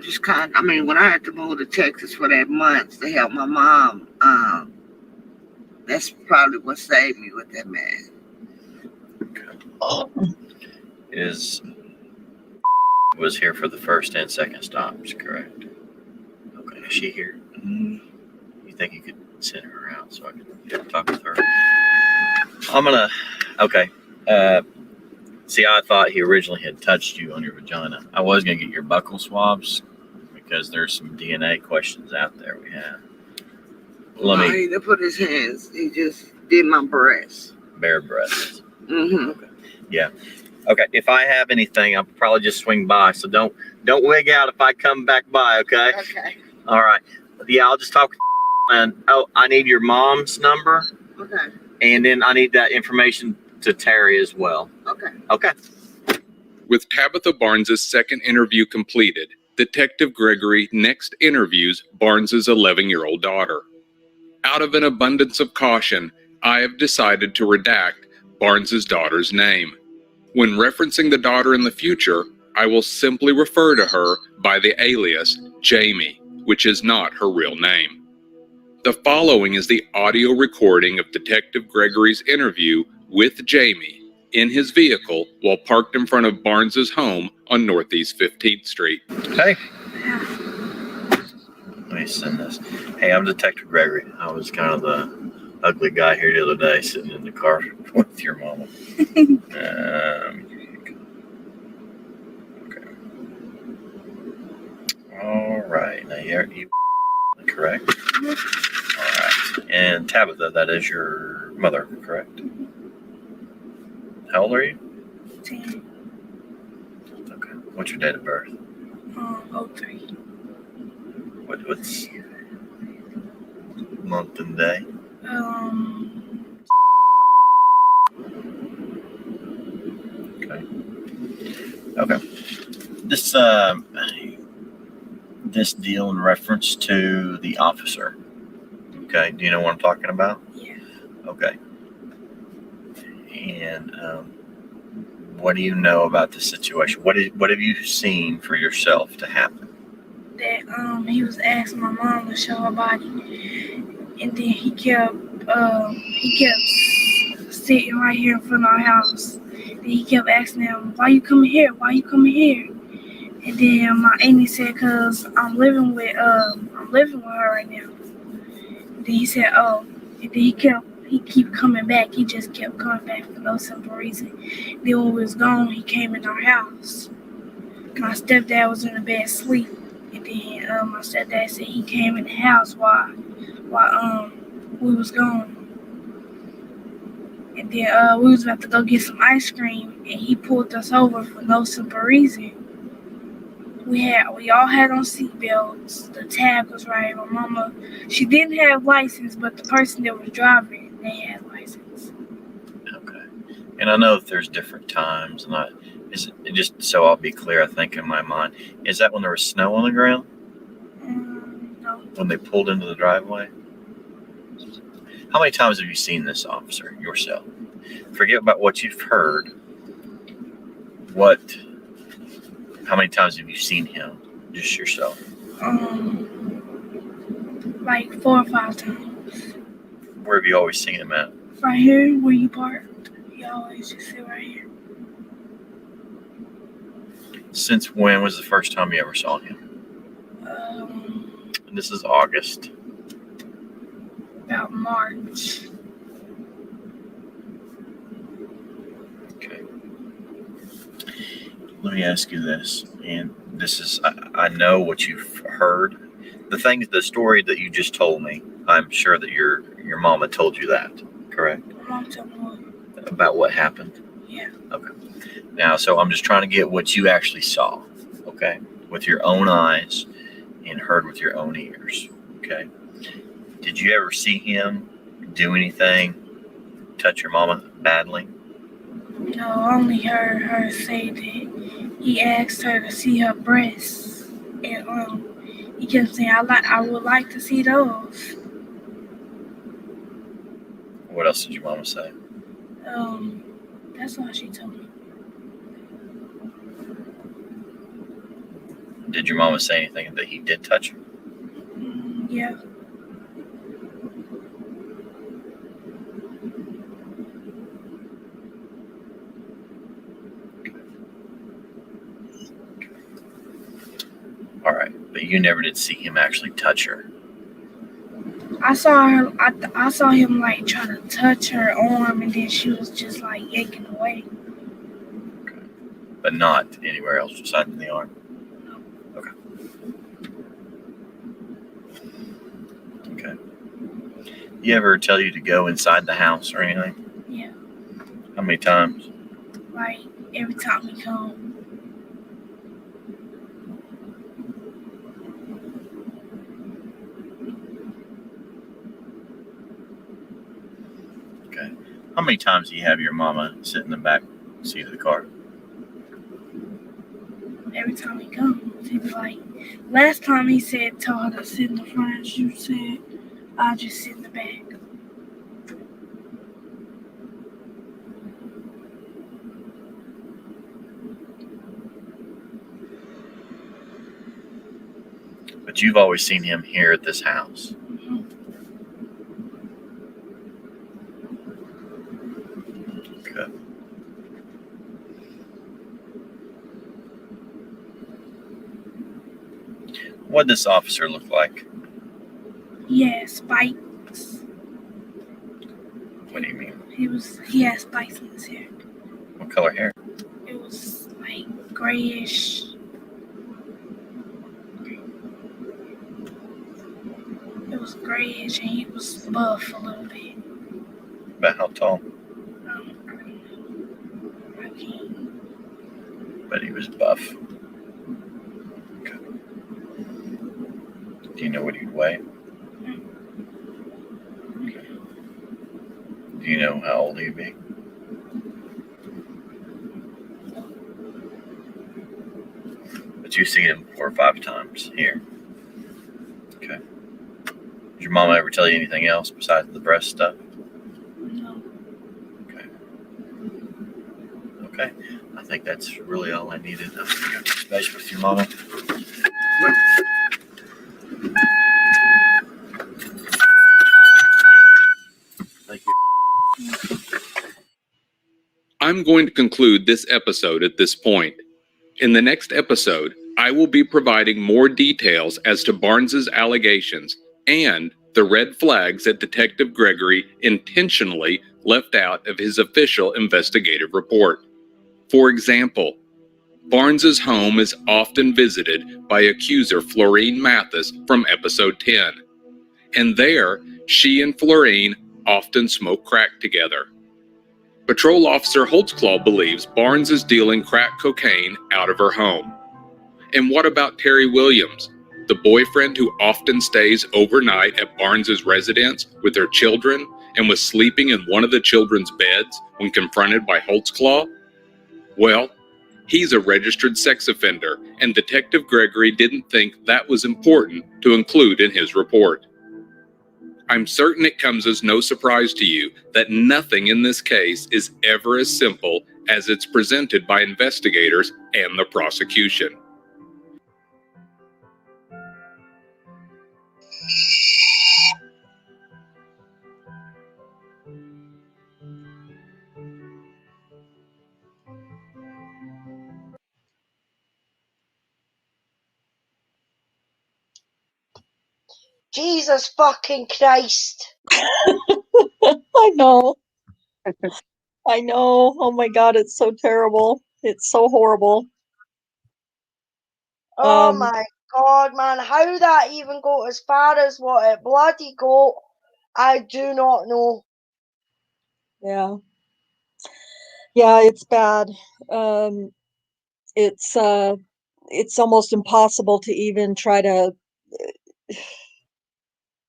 [SPEAKER 6] just kind of, when I had to move to Texas for that month to help my mom, that's probably what saved me with that man.
[SPEAKER 5] Okay. Was here for the first and second stops, correct? Okay, is she here?
[SPEAKER 6] Mm-hmm.
[SPEAKER 5] You think you could send her out so I could talk with her? Okay. See, I thought he originally had touched you on your vagina. I was going to get your buccal swabs because there's some DNA questions out there we have.
[SPEAKER 6] He didn't put his hands. He just did my breast.
[SPEAKER 5] Bare breasts.
[SPEAKER 6] Mm-hmm.
[SPEAKER 5] Okay. Yeah. Okay. If I have anything, I'll probably just swing by. So don't wig out if I come back by. Okay.
[SPEAKER 6] Okay.
[SPEAKER 5] All right. Yeah, I'll just talk. And I need your mom's number.
[SPEAKER 6] Okay.
[SPEAKER 5] And then I need that information to Terry as well.
[SPEAKER 6] Okay.
[SPEAKER 5] Okay.
[SPEAKER 4] With Tabitha Barnes' second interview completed, Detective Gregory next interviews Barnes' 11-year-old daughter. Out of an abundance of caution, I have decided to redact Barnes' daughter's name. When referencing the daughter in the future, I will simply refer to her by the alias Jamie, which is not her real name. The following is the audio recording of Detective Gregory's interview with Jamie in his vehicle while parked in front of Barnes' home on Northeast 15th Street.
[SPEAKER 5] Hey. Let me send this. Hey, I'm Detective Gregory. I was kind of the ugly guy here the other day sitting in the car with your mama. Okay. All right. Now, you correct? All right. And Tabitha, that is your mother, correct? How old are you?
[SPEAKER 7] 10.
[SPEAKER 5] Okay. What's your date of birth?
[SPEAKER 7] 03.
[SPEAKER 5] What's month and day? Okay. This deal in reference to the officer. Okay. Do you know what I'm talking about?
[SPEAKER 7] Yeah.
[SPEAKER 5] Okay. And what do you know about the situation? What have you seen for yourself to happen?
[SPEAKER 7] That he was asking my mom to show her body, and then he kept sitting right here in front of our house. Then he kept asking him, "Why you coming here? Why you coming here?" And then my auntie said, "Cause I'm living with her right now." Then he said, "Oh," And then he keep coming back. He just kept coming back for no simple reason. Then when we was gone, he came in our house. My stepdad was in the bed asleep. And then my stepdad said he came in the house while we was gone. And then we was about to go get some ice cream, and he pulled us over for no simple reason. We all had on seatbelts. The tag was right. My mama, she didn't have license, but the person that was driving, they had license.
[SPEAKER 5] Okay. And I know that there's different times, and just so I'll be clear, I think in my mind, is that when there was snow on the ground?
[SPEAKER 7] No.
[SPEAKER 5] When they pulled into the driveway? How many times have you seen this officer yourself? Forget about what you've heard. How many times have you seen him just yourself?
[SPEAKER 7] Like 4 or 5 times.
[SPEAKER 5] Where have you always seen him at?
[SPEAKER 7] Right here where you parked. He always just sit right here.
[SPEAKER 5] Since when was the first time you ever saw him? And this is August.
[SPEAKER 7] About March.
[SPEAKER 5] Okay. Let me ask you this, and this is, I know what you've heard. The story that you just told me, I'm sure that your mama told you that, correct?
[SPEAKER 7] My mom told me what?
[SPEAKER 5] About what happened?
[SPEAKER 7] Yeah.
[SPEAKER 5] Okay. Now, so I'm just trying to get what you actually saw, okay? With your own eyes and heard with your own ears, okay? Did you ever see him do anything, touch your mama badly?
[SPEAKER 7] No, I only heard her say that he asked her to see her breasts, and he kept saying, I would like to see those.
[SPEAKER 5] What else did your mama say?
[SPEAKER 7] That's all she told me.
[SPEAKER 5] Did your mama say anything that he did touch her?
[SPEAKER 7] Yeah.
[SPEAKER 5] All right, but you never did see him actually touch her.
[SPEAKER 7] I saw her. I saw him like trying to touch her arm, and then she was just like yanking away.
[SPEAKER 5] Okay. But not anywhere else besides in the arm. Okay. Okay. You ever tell you to go inside the house or anything?
[SPEAKER 7] Yeah.
[SPEAKER 5] How many times?
[SPEAKER 7] Like every time we come.
[SPEAKER 5] Okay. How many times do you have your mama sit in the back seat of the car?
[SPEAKER 7] Every time he comes, he be like, last time he said, tell her to sit in the front, and she said, I'll just sit in the back.
[SPEAKER 5] But you've always seen him here at this house.
[SPEAKER 7] Mm-hmm.
[SPEAKER 5] Okay. What does this officer look like?
[SPEAKER 7] He had spikes.
[SPEAKER 5] What do you mean?
[SPEAKER 7] He had spikes in his hair.
[SPEAKER 5] What color hair?
[SPEAKER 7] It was like grayish. It was grayish, and he was buff a little bit.
[SPEAKER 5] About how tall?
[SPEAKER 7] I can't.
[SPEAKER 5] But he was buff. Okay. Do you know what he'd weigh? Okay. Do you know how old he'd be? But you've seen him 4 or 5 times here. Okay. Did your mama ever tell you anything else besides the breast stuff?
[SPEAKER 7] No.
[SPEAKER 5] Okay. Okay. I think that's really all I needed. I'm going to touch base with your mama. Thank you.
[SPEAKER 4] I'm going to conclude this episode at this point. In the next episode, I will be providing more details as to Barnes's allegations and the red flags that Detective Gregory intentionally left out of his official investigative report. For example, Barnes's home is often visited by accuser Florine Mathis from episode 10. And there, she and Florine often smoke crack together. Patrol Officer Holtzclaw believes Barnes is dealing crack cocaine out of her home. And what about Terry Williams, the boyfriend who often stays overnight at Barnes's residence with her children and was sleeping in one of the children's beds when confronted by Holtzclaw? Well, he's a registered sex offender, and Detective Gregory didn't think that was important to include in his report. I'm certain it comes as no surprise to you that nothing in this case is ever as simple as it's presented by investigators and the prosecution.
[SPEAKER 2] Jesus fucking Christ.
[SPEAKER 1] I know. I know. Oh my God, it's so terrible. It's so horrible.
[SPEAKER 2] Oh my God, man. How that even got as far as what it bloody got, I do not know.
[SPEAKER 1] Yeah. Yeah, it's bad. It's almost impossible to even try to.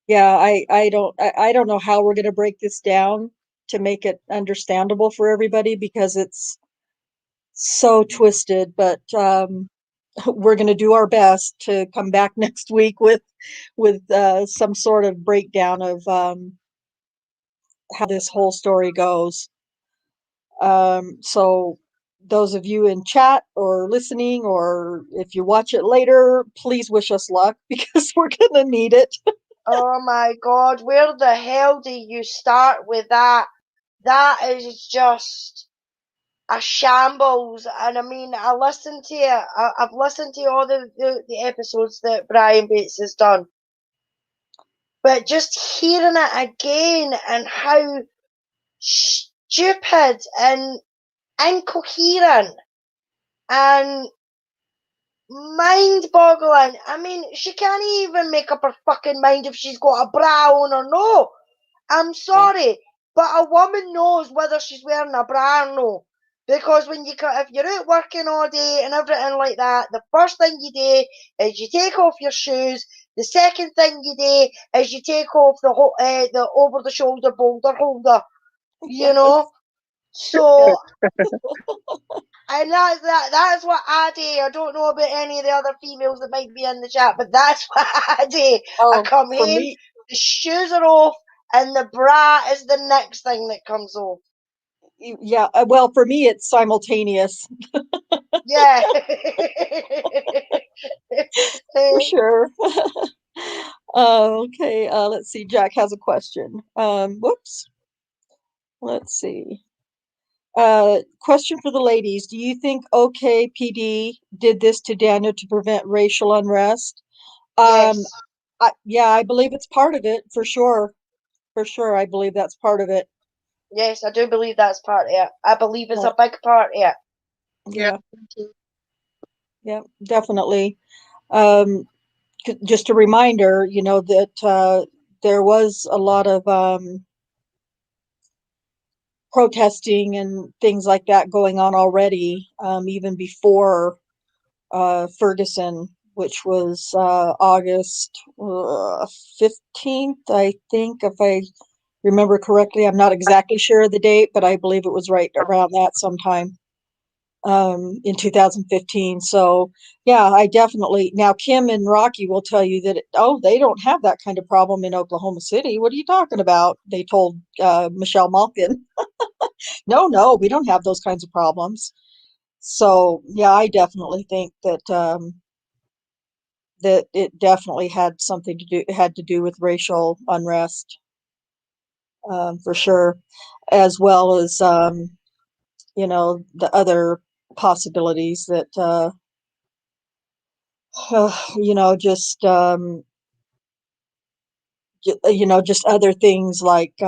[SPEAKER 1] Yeah, I don't know how we're going to break this down to make it understandable for everybody because it's so twisted. But we're going to do our best to come back next week with some sort of breakdown of how this whole story goes. So those of you in chat or listening, or if you watch it later, please wish us luck because we're gonna need it.
[SPEAKER 2] Oh my God, where the hell do you start with that? That is just a shambles. And I mean, I've listened to all the episodes that Brian Bates has done. But just hearing it again and how stupid and incoherent and mind-boggling. I mean, she can't even make up her fucking mind if she's got a bra on or no. I'm sorry, but a woman knows whether she's wearing a bra or no. Because if you're out working all day and everything like that, the first thing you do is you take off your shoes. The second thing you do is you take off the over-the-shoulder boulder holder. You know, so. And that's what I do. I don't know about any of the other females that might be in the chat, but that's what I do. I come
[SPEAKER 1] For
[SPEAKER 2] home,
[SPEAKER 1] me,
[SPEAKER 2] the shoes are off, and the bra is the next thing that comes off.
[SPEAKER 1] yeah. Well, for me, it's simultaneous
[SPEAKER 2] Yeah.
[SPEAKER 1] for sure. Okay. Let's see. Jack has a question. Whoops. Let's see. Question for the ladies. Do you think OKPD did this to Daniel to prevent racial unrest?
[SPEAKER 2] Yes.
[SPEAKER 1] Yeah, I believe it's part of it for sure. For sure, I believe that's part of it.
[SPEAKER 2] Yes, I do believe that's part of it. I believe it's
[SPEAKER 1] Yeah,
[SPEAKER 2] a big part of it.
[SPEAKER 1] yeah, yeah, definitely. Um, just a reminder, that there was a lot of protesting and things like that going on already, even before Ferguson, which was August 15th, I think, if I remember correctly. I'm not exactly sure of the date, but I believe it was right around that sometime in 2015. So, yeah, I definitely. Now, Kim and Rocky will tell you that, oh, they don't have that kind of problem in Oklahoma City. What are you talking about? They told Michelle Malkin. No, we don't have those kinds of problems. So, yeah, I definitely think that it definitely had to do with racial unrest, for sure, as well as the other possibilities that just just other things like, he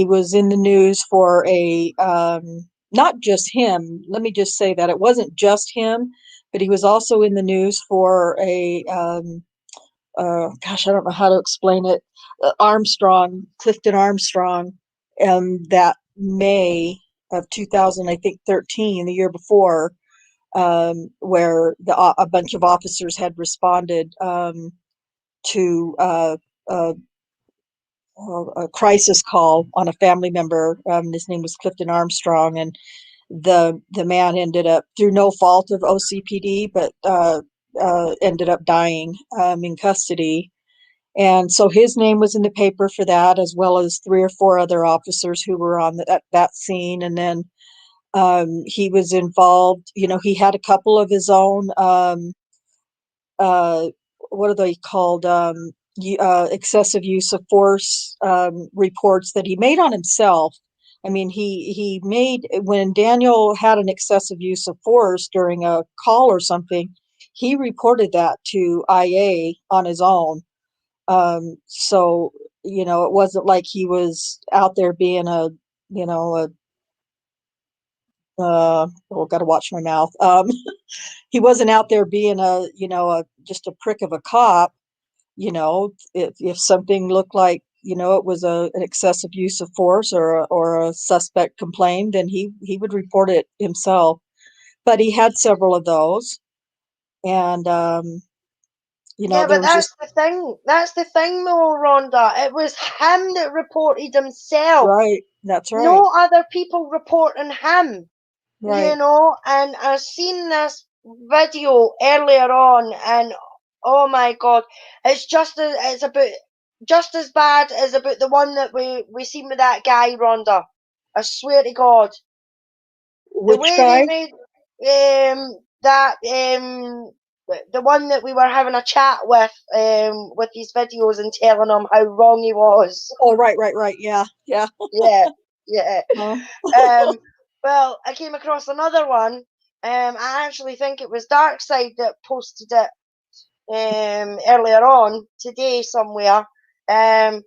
[SPEAKER 1] was in the news for not just him. Let me just say that it wasn't just him, but he was also in the news for gosh, I don't know how to explain it. Clifton Armstrong, that May of 2000, I think 13, the year before, where a bunch of officers had responded to a crisis call on a family member. His name was Clifton Armstrong, and the man ended up, through no fault of OCPD, but ended up dying in custody. And so his name was in the paper for that, as well as 3 or 4 other officers who were on that scene. And then he was involved. He had a couple of his own. Uh, what are they called? Excessive use of force reports that he made on himself. I mean, he made, when Daniel had an excessive use of force during a call or something, he reported that to IA on his own. So, it wasn't like he was out there being got to watch my mouth. He wasn't out there being just a prick of a cop. If something looked like, it was an excessive use of force, or a suspect complained, then he would report it himself. But he had several of those. And,
[SPEAKER 2] Yeah,
[SPEAKER 1] there
[SPEAKER 2] but
[SPEAKER 1] was just,
[SPEAKER 2] that's the thing. That's the thing, though, Rhonda. It was him that reported himself.
[SPEAKER 1] right. That's right.
[SPEAKER 2] No other people reporting him.
[SPEAKER 1] Right.
[SPEAKER 2] And I seen this video earlier on, and oh my god, it's about just as bad as about the one that we seen with that guy, Rhonda. I swear to God, the
[SPEAKER 1] Which
[SPEAKER 2] way they
[SPEAKER 1] guy?
[SPEAKER 2] made that the one that we were having a chat with these videos and telling him how wrong he was.
[SPEAKER 1] Oh, right. Yeah. Yeah.
[SPEAKER 2] Yeah, yeah.
[SPEAKER 1] Huh?
[SPEAKER 2] Well, I came across another one. I actually think it was Darkside that posted it earlier on today somewhere. And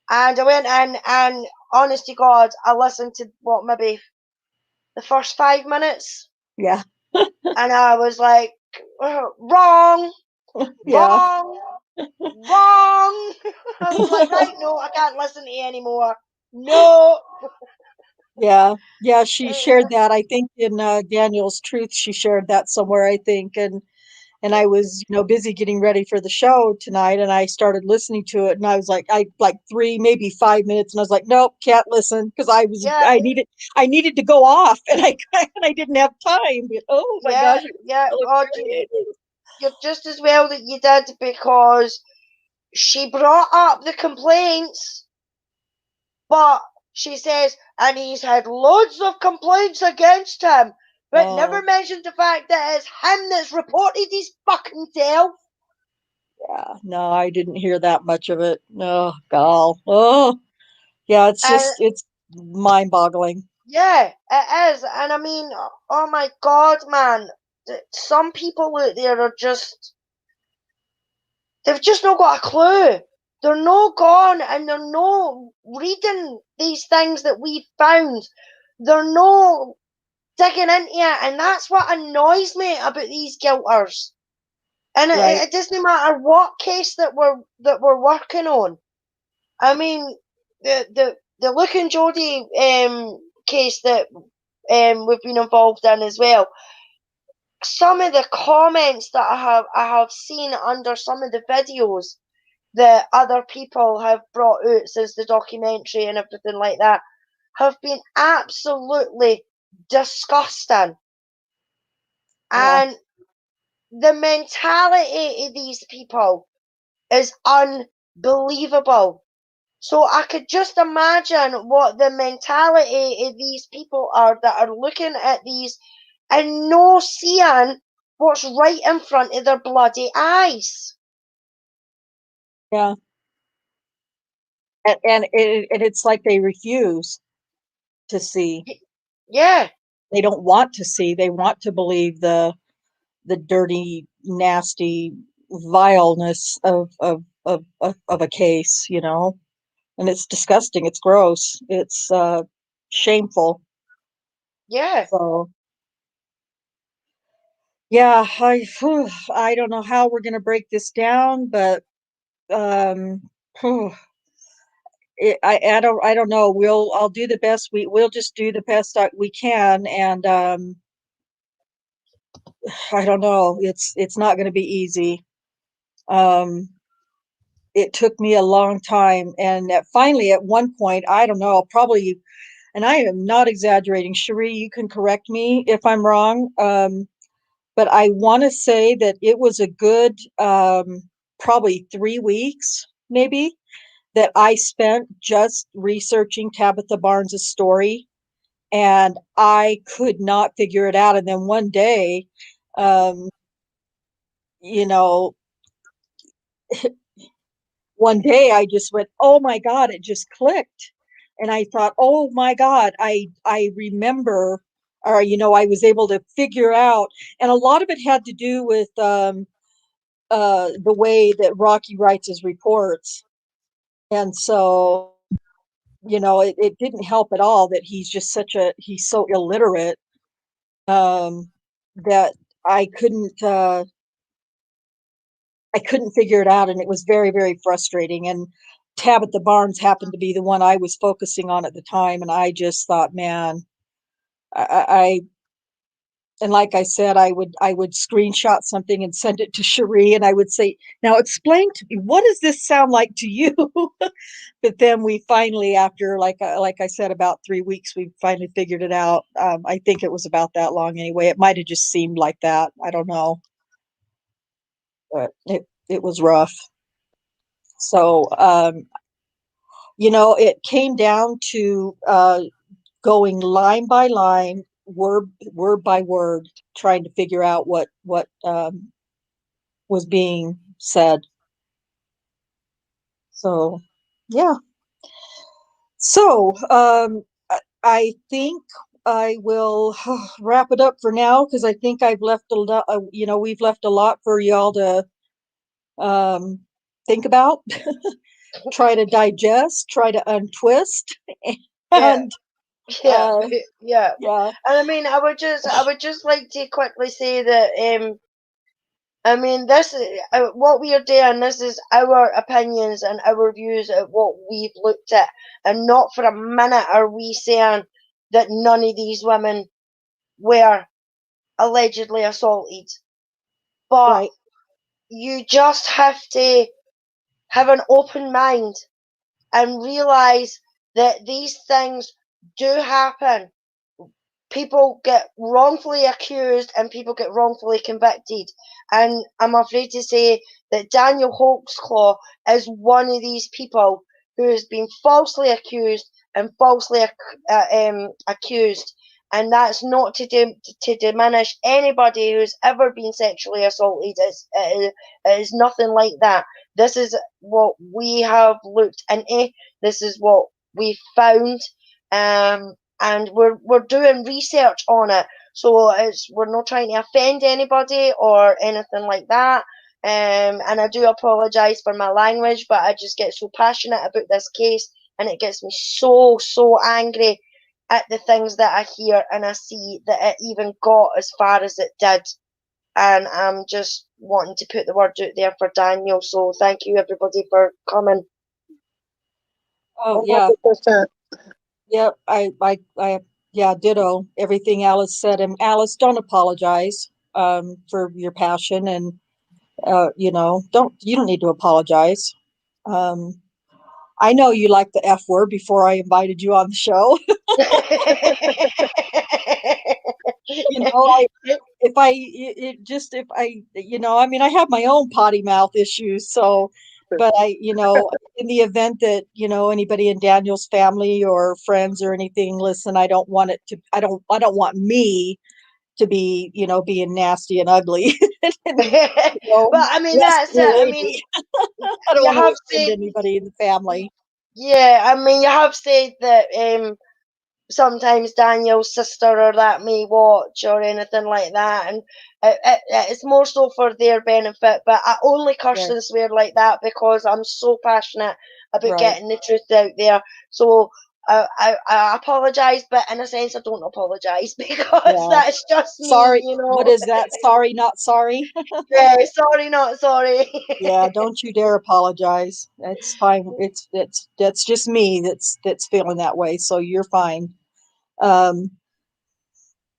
[SPEAKER 2] I went in, and honest to God, I listened to maybe the first 5 minutes,
[SPEAKER 1] Yeah.
[SPEAKER 2] and I was like, wrong,
[SPEAKER 1] Yeah.
[SPEAKER 2] wrong, wrong. I was like, right, no, I can't listen to you anymore. No.
[SPEAKER 1] Yeah. Yeah. She shared that, I think, in Daniel's Truth. She shared that somewhere, I think. And I was, busy getting ready for the show tonight, and I started listening to it, and I was like 3, maybe 5 minutes, and I was like, nope, can't listen, because
[SPEAKER 2] Yeah,
[SPEAKER 1] I needed to go off, and I and I didn't have time. Oh my
[SPEAKER 2] yeah,
[SPEAKER 1] gosh, it was
[SPEAKER 2] yeah.
[SPEAKER 1] so
[SPEAKER 2] Oh,
[SPEAKER 1] infuriating.
[SPEAKER 2] you're just as well that you did, because she brought up the complaints, but she says, and he's had loads of complaints against him, but never
[SPEAKER 1] Oh,
[SPEAKER 2] mentioned the fact that it's him that's reported his fucking self.
[SPEAKER 1] yeah. No, I didn't hear that much of it. Oh, gal. Oh, yeah.
[SPEAKER 2] And
[SPEAKER 1] It's mind-boggling.
[SPEAKER 2] yeah, it is. And I mean, oh my God, man, some people out there are they've just not got a clue. They're no gone, and they're no reading these things that we found. They're no digging into it, and that's what annoys me about these guilters. And
[SPEAKER 1] Right.
[SPEAKER 2] it doesn't matter what case that we're working on. I mean, the Luke and Jodie case that we've been involved in as well. Some of the comments that I have seen under some of the videos that other people have brought out since the documentary and everything like that have been absolutely disgusting.
[SPEAKER 1] Yeah.
[SPEAKER 2] And the mentality of these people is unbelievable. So I could just imagine what the mentality of these people are that are looking at these and no seeing what's right in front of their bloody eyes.
[SPEAKER 1] Yeah. And it's like they refuse to see.
[SPEAKER 2] Yeah,
[SPEAKER 1] They don't want to see. They want to believe the dirty, nasty, vileness of a case, you know, and it's disgusting. It's gross. It's shameful.
[SPEAKER 2] Yeah.
[SPEAKER 1] So yeah, I don't know how we're gonna break this down, but um, I don't know. I'll do the best. We'll just do the best that we can, and I don't know. It's not going to be easy. Um, it took me a long time, and finally, at one point, I don't know, probably, and I am not exaggerating. Cherie, you can correct me if I'm wrong. But I want to say that it was a good probably 3 weeks, maybe, that I spent just researching Tabitha Barnes's story, and I could not figure it out. And then one day, um, you know, one day I just went, "Oh my God!" It just clicked, and I thought, "Oh my God!" I remember, or I was able to figure out, and a lot of it had to do with the way that Rocky writes his reports, and so it didn't help at all that he's so illiterate, um, that I couldn't uh, I couldn't figure it out, and it was very, very frustrating. And Tabitha Barnes happened to be the one I was focusing on at the time, and I just thought, man, I and like I said, I would screenshot something and send it to Cherie, and I would say, "Now explain to me, what does this sound like to you?" But then we finally, after like I said, about 3 weeks, we finally figured it out. I think it was about that long anyway. It might have just seemed like that. I don't know, but it was rough. So it came down to going line by line, word by word, trying to figure out what was being said. So, yeah. So, I think I will wrap it up for now, because I think I've left a lot. We've left a lot for y'all to um, think about, try to digest, try to untwist,
[SPEAKER 2] Yeah.
[SPEAKER 1] and
[SPEAKER 2] Yeah.
[SPEAKER 1] uh,
[SPEAKER 2] Yeah.
[SPEAKER 1] yeah,
[SPEAKER 2] And I mean, I would just like to quickly say that I mean, this is what we are doing. This is our opinions and our views of what we've looked at, and not for a minute are we saying that none of these women were allegedly assaulted. But
[SPEAKER 1] right,
[SPEAKER 2] you just have to have an open mind and realize that these things do happen. People get wrongfully accused and people get wrongfully convicted. And I'm afraid to say that Daniel Hawksclaw is one of these people who has been falsely accused and falsely accused. And that's not to diminish anybody who's ever been sexually assaulted. It is nothing like that. This is what we have looked into. This is what we found. And we're doing research on it. So we're not trying to offend anybody or anything like that. And I do apologise for my language, but I just get so passionate about this case, and it gets me so angry at the things that I hear and I see that it even got as far as it did. And I'm just wanting to put the word out there for Daniel. So thank you everybody for coming.
[SPEAKER 1] oh yeah,
[SPEAKER 3] 100%.
[SPEAKER 1] yeah. Yeah, ditto everything Alice said. And Alice, don't apologize for your passion, and you don't need to apologize. Um, I know you like the F word before I invited you on the show. I if I it just if I I mean, I have my own potty mouth issues, so, but in the event that anybody in Daniel's family or friends or anything listen, I don't want me to be being nasty and ugly. And,
[SPEAKER 2] But I mean,
[SPEAKER 1] less
[SPEAKER 2] that's
[SPEAKER 1] than
[SPEAKER 2] it.
[SPEAKER 1] a
[SPEAKER 2] I mean,
[SPEAKER 1] lady. I don't
[SPEAKER 2] you
[SPEAKER 1] want to
[SPEAKER 2] have
[SPEAKER 1] offend
[SPEAKER 2] said,
[SPEAKER 1] anybody in the family.
[SPEAKER 2] yeah, I mean, you have said that sometimes Daniel's sister or that may watch or anything like that, and it's more so for their benefit. But I only curse and swear like that because I'm so passionate about
[SPEAKER 1] Right.
[SPEAKER 2] getting the truth out there. So I apologise, but in a sense I don't apologise because
[SPEAKER 1] Yeah.
[SPEAKER 2] that's just
[SPEAKER 1] Sorry.
[SPEAKER 2] me, you know.
[SPEAKER 1] What is that? Sorry, not sorry.
[SPEAKER 2] Yeah, sorry, not sorry.
[SPEAKER 1] Yeah, don't you dare apologize. It's fine. That's just me that's feeling that way. So you're fine. Um,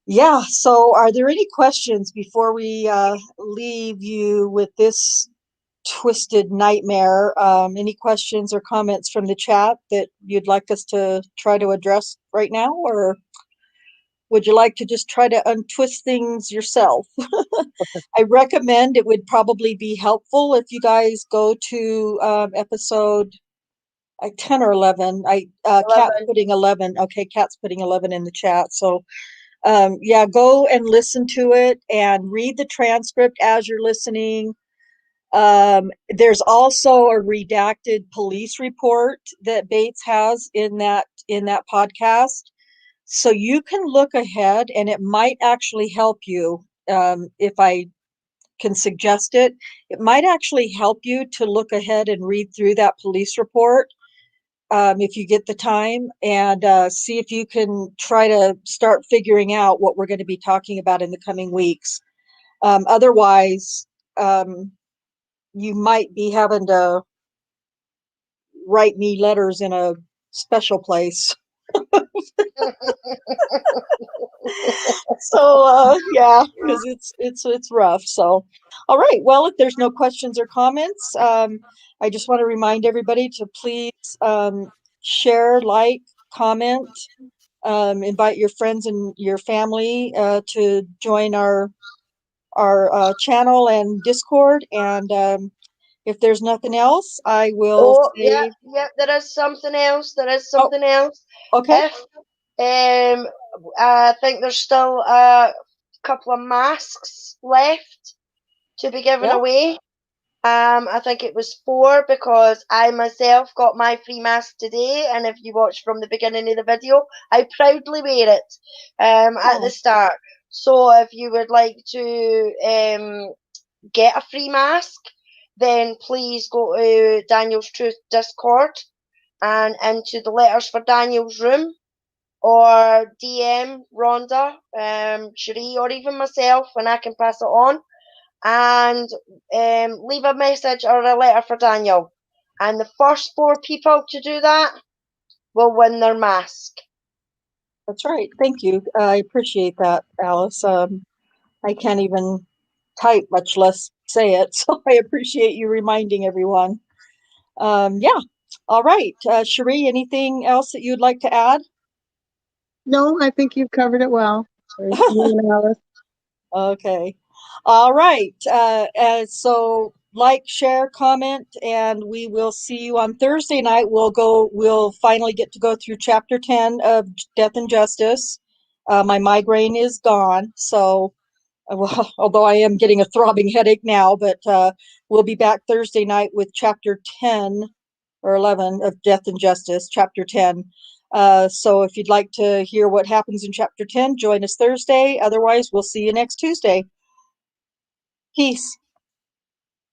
[SPEAKER 1] yeah. So are there any questions before we leave you with this twisted nightmare? Any questions or comments from the chat that you'd like us to try to address right now, or would you like to just try to untwist things yourself? I recommend it would probably be helpful if you guys go to episode 10 or 11. Kat's
[SPEAKER 2] 11.
[SPEAKER 1] putting 11. Okay, Kat's putting 11 in the chat. So yeah, go and listen to it and read the transcript as you're listening. There's also a redacted police report that Bates has in that podcast. So you can look ahead and it might actually help you. If I can suggest it, it might actually help you to look ahead and read through that police report, if you get the time, and see if you can try to start figuring out what we're going to be talking about in the coming weeks. Otherwise, you might be having to write me letters in a special place. So yeah, because it's rough. So all right, well, if there's no questions or comments, I just want to remind everybody to please share, like, comment, invite your friends and your family to join our channel and Discord. And if there's nothing else, I will
[SPEAKER 2] Oh, yeah,
[SPEAKER 1] say,
[SPEAKER 2] yeah, there is something else. There is
[SPEAKER 1] oh,
[SPEAKER 2] something else.
[SPEAKER 1] okay,
[SPEAKER 2] If I think there's still a couple of masks left to be given
[SPEAKER 1] yeah,
[SPEAKER 2] away. I think it was 4 because I myself got my free mask today, and if you watch from the beginning of the video, I proudly wear it at the
[SPEAKER 1] oh,
[SPEAKER 2] start. So if you would like to get a free mask, then please go to Daniel's Truth Discord and into the Letters for Daniel's room, or DM Rhonda, Cherie, or even myself, and I can pass it on, and leave a message or a letter for Daniel. And the first 4 people to do that will win their mask.
[SPEAKER 1] that's right. Thank you. I appreciate that, Alice. I can't even type, much less say it. So I appreciate you reminding everyone. Yeah. All right. Cherie, anything else that you'd like to add?
[SPEAKER 3] No, I think you've covered it well. You and Alice.
[SPEAKER 1] Okay. All right. So like, share, comment, and we will see you on Thursday night. We'll finally get to go through chapter 10 of Death and Justice. My migraine is gone. So, well, although I am getting a throbbing headache now, but we'll be back Thursday night with chapter 10 or 11 of Death and Justice, chapter 10. So if you'd like to hear what happens in chapter 10, join us Thursday. Otherwise, we'll see you next Tuesday. Peace.